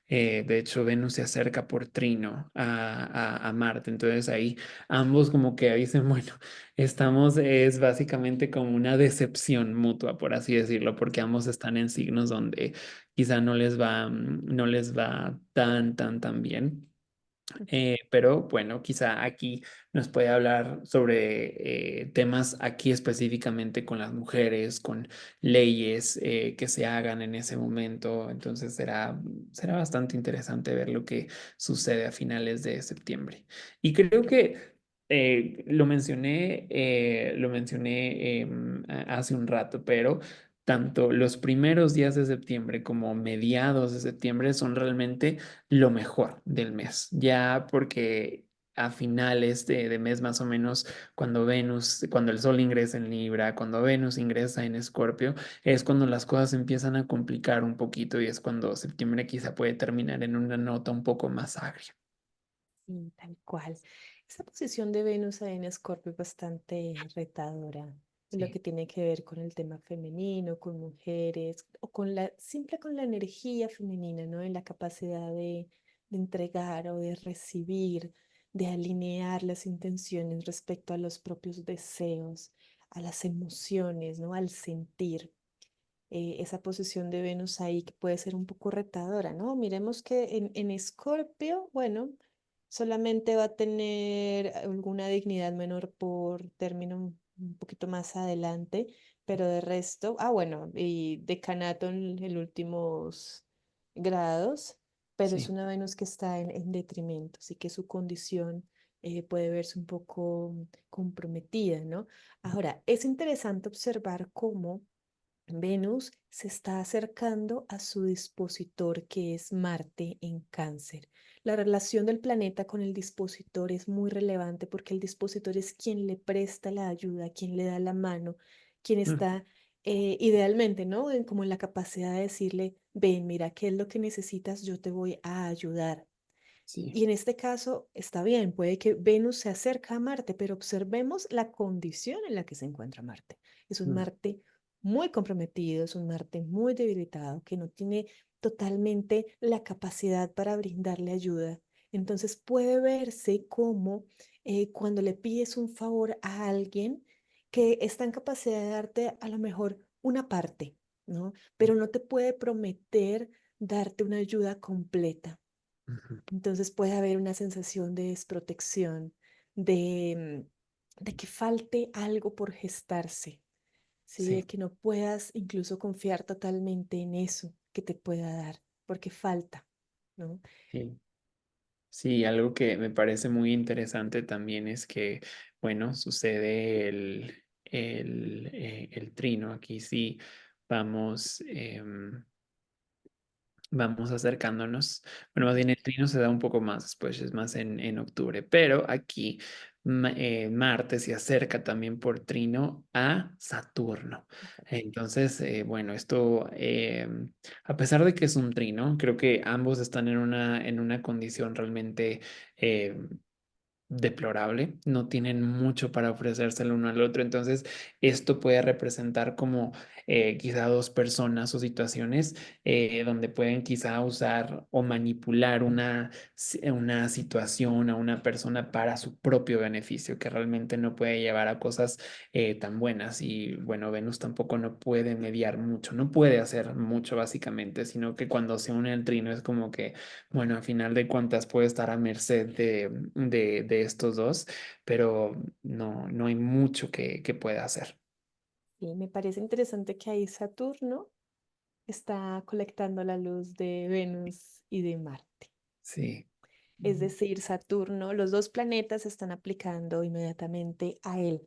De hecho, Venus se acerca por trino a Marte, entonces ahí ambos como que dicen, bueno, estamos, es básicamente como una decepción mutua, por así decirlo, porque ambos están en signos donde quizá no les va tan bien. Pero bueno, quizá aquí nos puede hablar sobre temas aquí específicamente con las mujeres, con leyes que se hagan en ese momento. Entonces será bastante interesante ver lo que sucede a finales de septiembre. Y creo que lo mencioné hace un rato, pero tanto los primeros días de septiembre como mediados de septiembre son realmente lo mejor del mes, ya porque a finales de mes más o menos, cuando el sol ingresa en Libra, cuando Venus ingresa en Escorpio, es cuando las cosas empiezan a complicar un poquito y es cuando septiembre quizá puede terminar en una nota un poco más agria. Sí, tal cual. Esa posición de Venus ahí en Escorpio es bastante retadora, en lo Sí. que tiene que ver con el tema femenino, con mujeres, o con simple con la energía femenina, ¿no? En la capacidad de entregar o de recibir, de alinear las intenciones respecto a los propios deseos, a las emociones, ¿no? Al sentir. Esa posición de Venus ahí que puede ser un poco retadora, ¿no? Miremos que en Escorpio, bueno, solamente va a tener alguna dignidad menor por término un poquito más adelante, pero de resto, bueno, y decanato en últimos grados, pero es Sí. una Venus que está en detrimento, así que su condición puede verse un poco comprometida, ¿no? Ahora, es interesante observar cómo Venus se está acercando a su dispositor, que es Marte en Cáncer. La relación del planeta con el dispositor es muy relevante porque el dispositor es quien le presta la ayuda, quien le da la mano, quien Mm, está idealmente, ¿no? Como en la capacidad de decirle, ven, mira, ¿qué es lo que necesitas? Yo te voy a ayudar. sí. Y en este caso está bien, puede que Venus se acerca a Marte, pero observemos la condición en la que se encuentra Marte. Es un Mm, Marte muy comprometido, es un Marte muy debilitado, que no tiene totalmente la capacidad para brindarle ayuda. Entonces puede verse como cuando le pides un favor a alguien que está en capacidad de darte a lo mejor una parte, ¿no? Pero no te puede prometer darte una ayuda completa. Ujú. Entonces puede haber una sensación de desprotección, de que falte algo por gestarse, ¿sí? De Sí, que no puedas incluso confiar totalmente en eso que te pueda dar, porque falta, ¿no? sí. Sí, algo que me parece muy interesante también es que, bueno, sucede el trino. Aquí sí vamos, vamos acercándonos. Bueno, más Ujú. bien el trino se da un poco más después, es más en octubre, pero aquí Marte se acerca también por trino a Saturno. Entonces, bueno, esto, a pesar de que es un trino, creo que ambos están en una condición realmente deplorable, no tienen mucho para ofrecerse el uno al otro, entonces esto puede representar como quizá dos personas o situaciones donde pueden quizá usar o manipular una situación a una persona para su propio beneficio, que realmente no puede llevar a cosas tan buenas y bueno, Venus tampoco no puede mediar mucho, no puede hacer mucho básicamente, sino que cuando se une el trino es como que bueno, a final de cuentas puede estar a merced de estos dos, pero no, no hay mucho que pueda hacer. Y me parece interesante que ahí Saturno está colectando la luz de Venus y de Marte. Sí. Es decir, Saturno, los dos planetas están aplicando inmediatamente a él.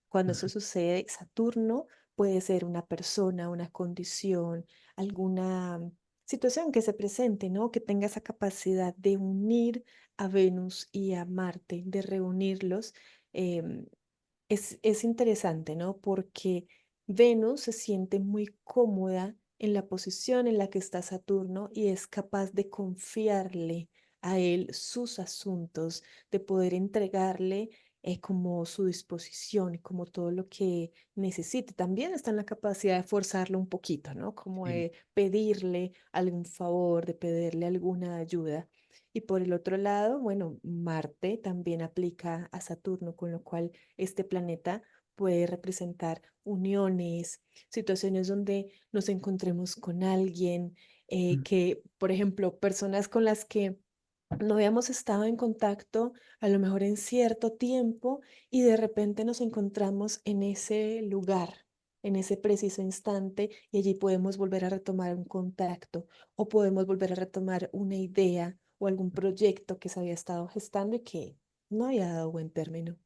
Cuando eso Ujú. sucede, Saturno puede ser una persona, una condición, alguna situación que se presente, ¿no? Que tenga esa capacidad de unir a Venus y a Marte, de reunirlos. em, es interesante, ¿no? Porque Venus se siente muy cómoda en la posición en la que está Saturno y es capaz de confiarle a él sus asuntos, de poder entregarle como su disposición y como todo lo que necesite. También está en la capacidad de forzarlo un poquito, ¿no? Como Sí. de pedirle algún favor, de pedirle alguna ayuda. Y por el otro lado, bueno, Marte también aplica a Saturno, con lo cual este planeta puede representar uniones, situaciones donde nos encontremos con alguien, Mm. que, por ejemplo, personas con las que no habíamos estado en contacto a lo mejor en cierto tiempo y de repente nos encontramos en ese lugar, en ese preciso instante y allí podemos volver a retomar un contacto o podemos volver a retomar una idea o algún proyecto que se había estado gestando y que no había dado buen término.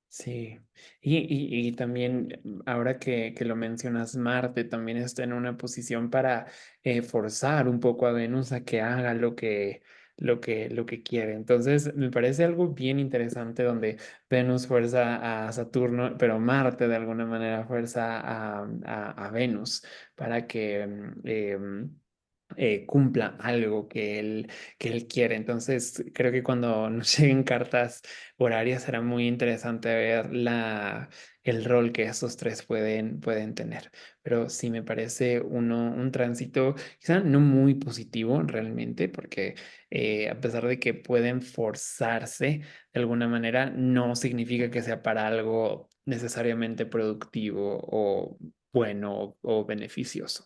Sí, y también ahora que lo mencionas, Marte también está en una posición para forzar un poco a Venus a que haga lo que quiere. Entonces, me parece algo bien interesante donde Venus fuerza a Saturno, pero Marte de alguna manera fuerza a Venus para que cumpla algo que él quiere. Entonces, creo que cuando nos lleguen cartas horarias será muy interesante ver el rol que estos tres pueden tener. Pero sí me parece un tránsito quizá no muy positivo realmente, porque a pesar de que pueden forzarse de alguna manera, no significa que sea para algo necesariamente productivo o bueno o beneficioso.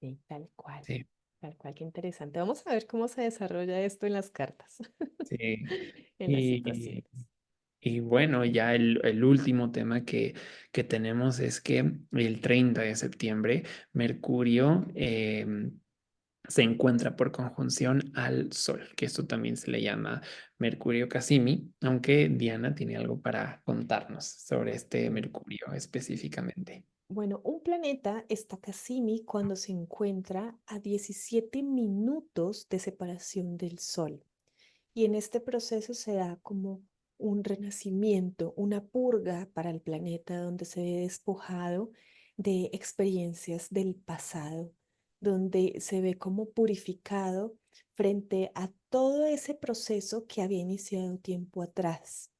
Sí, Sí, tal cual, qué interesante. Vamos a ver cómo se desarrolla esto en las cartas, sí. en las Y, situaciones. y bueno, ya el último tema que tenemos es que el 30 de septiembre Mercurio se encuentra por conjunción al Sol, que esto también se le llama Mercurio Cassimi, aunque Diana tiene algo para contarnos sobre este Mercurio específicamente. Bueno, un planeta está Cassini cuando se encuentra a 17 minutos de separación del Sol. Y en este proceso se da como un renacimiento, una purga para el planeta donde se ve despojado de experiencias del pasado, donde se ve como purificado frente a todo ese proceso que había iniciado tiempo atrás.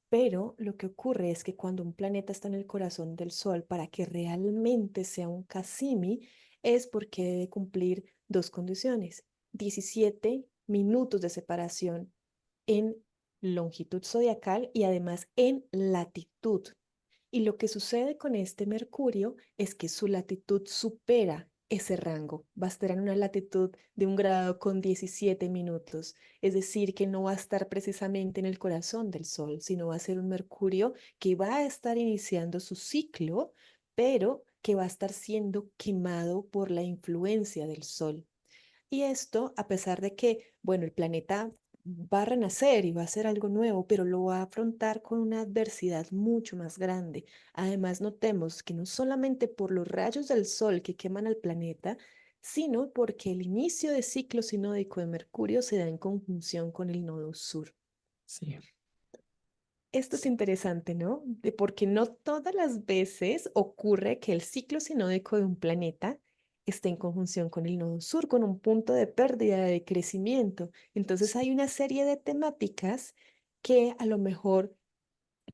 Pero lo que ocurre es que cuando un planeta está en el corazón del Sol, para que realmente sea un Cassini, es porque debe cumplir dos condiciones: 17 minutos de separación en longitud zodiacal y además en latitud. Y lo que sucede con este Mercurio es que su latitud supera ese rango. Va a estar en una latitud de 1 grado con 17 minutos. Es decir, que no va a estar precisamente en el corazón del Sol, sino va a ser un Mercurio que va a estar iniciando su ciclo, pero que va a estar siendo quemado por la influencia del Sol. Y esto a pesar de que, bueno, el planeta va a renacer y va a ser algo nuevo, pero lo va a afrontar con una adversidad mucho más grande. Además, notemos que no solamente por los rayos del sol que queman al planeta, sino porque el inicio de ciclo sinódico de Mercurio se da en conjunción con el nodo sur. Sí. Esto es interesante, ¿no? Porque no todas las veces ocurre que el ciclo sinódico de un planeta esté en conjunción con el nodo sur, con un punto de pérdida de crecimiento. Entonces hay una serie de temáticas que a lo mejor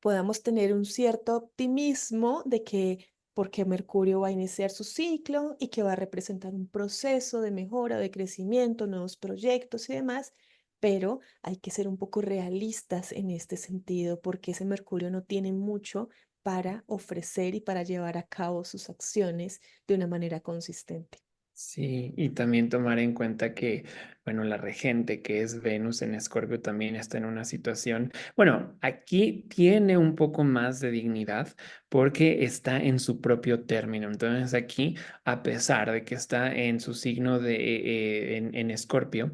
podamos tener un cierto optimismo de que porque Mercurio va a iniciar su ciclo y que va a representar un proceso de mejora, de crecimiento, nuevos proyectos y demás, pero hay que ser un poco realistas en este sentido porque ese Mercurio no tiene mucho para ofrecer y para llevar a cabo sus acciones de una manera consistente. Sí, y también tomar en cuenta que, bueno, la regente que es Venus en Escorpio también está en una situación, bueno, aquí tiene un poco más de dignidad porque está en su propio término. Entonces aquí, a pesar de que está en su signo de, en Escorpio,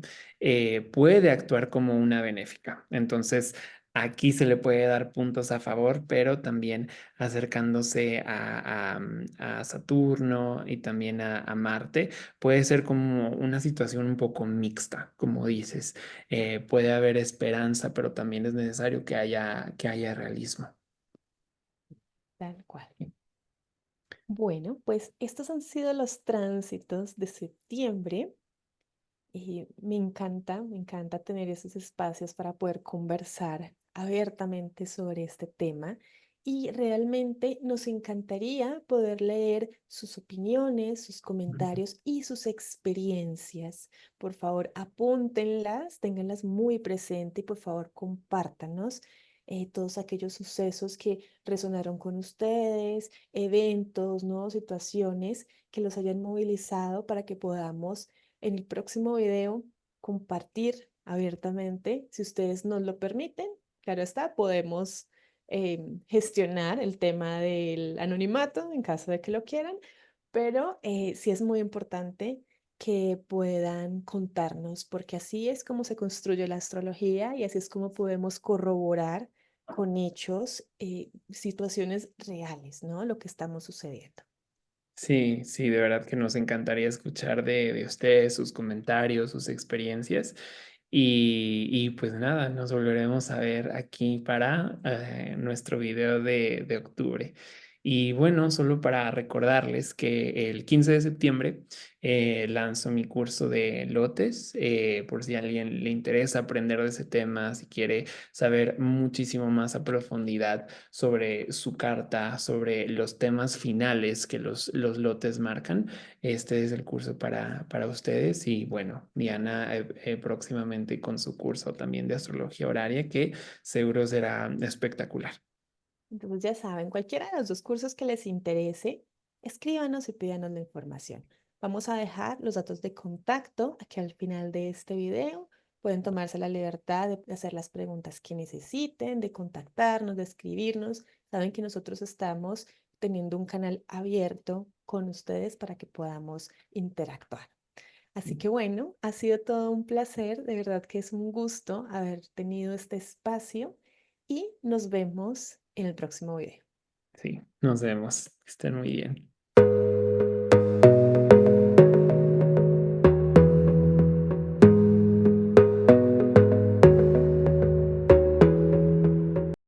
puede actuar como una benéfica. Entonces, aquí se le puede dar puntos a favor, pero también acercándose a Saturno y también a Marte puede ser como una situación un poco mixta, como dices. Puede haber esperanza, pero también es necesario que haya realismo. Tal cual. Bueno, pues estos han sido los tránsitos de septiembre. Y me encanta tener esos espacios para poder conversar abiertamente sobre este tema. Y realmente nos encantaría poder leer sus opiniones, sus comentarios y sus experiencias. Por favor, apúntenlas, ténganlas muy presente y por favor compártanos todos aquellos sucesos que resonaron con ustedes, eventos, ¿no? Situaciones que los hayan movilizado para que podamos en el próximo video compartir abiertamente, si ustedes nos lo permiten. Claro está, podemos gestionar el tema del anonimato en caso de que lo quieran, pero sí es muy importante que puedan contarnos, porque así es como se construye la astrología y así es como podemos corroborar con hechos situaciones reales, ¿no? Lo que estamos sucediendo. Sí, sí, de verdad que nos encantaría escuchar de ustedes, sus comentarios, sus experiencias. Y pues nada, nos volveremos a ver aquí para nuestro video de octubre. Y bueno, solo para recordarles que el 15 de septiembre lanzo mi curso de lotes, por si a alguien le interesa aprender de ese tema, si quiere saber muchísimo más a profundidad sobre su carta, sobre los temas finales que los lotes marcan. Este es el curso para ustedes y bueno, Diana próximamente con su curso también de astrología horaria que seguro será espectacular. Entonces ya saben, cualquiera de los dos cursos que les interese, escríbanos y pídanos la información. Vamos a dejar los datos de contacto aquí al final de este video. Pueden tomarse la libertad de hacer las preguntas que necesiten, de contactarnos, de escribirnos. Saben que nosotros estamos teniendo un canal abierto con ustedes para que podamos interactuar. Así que bueno, ha sido todo un placer, de verdad que es un gusto haber tenido este espacio y nos vemos en el próximo video. Sí, nos vemos. Que estén muy bien.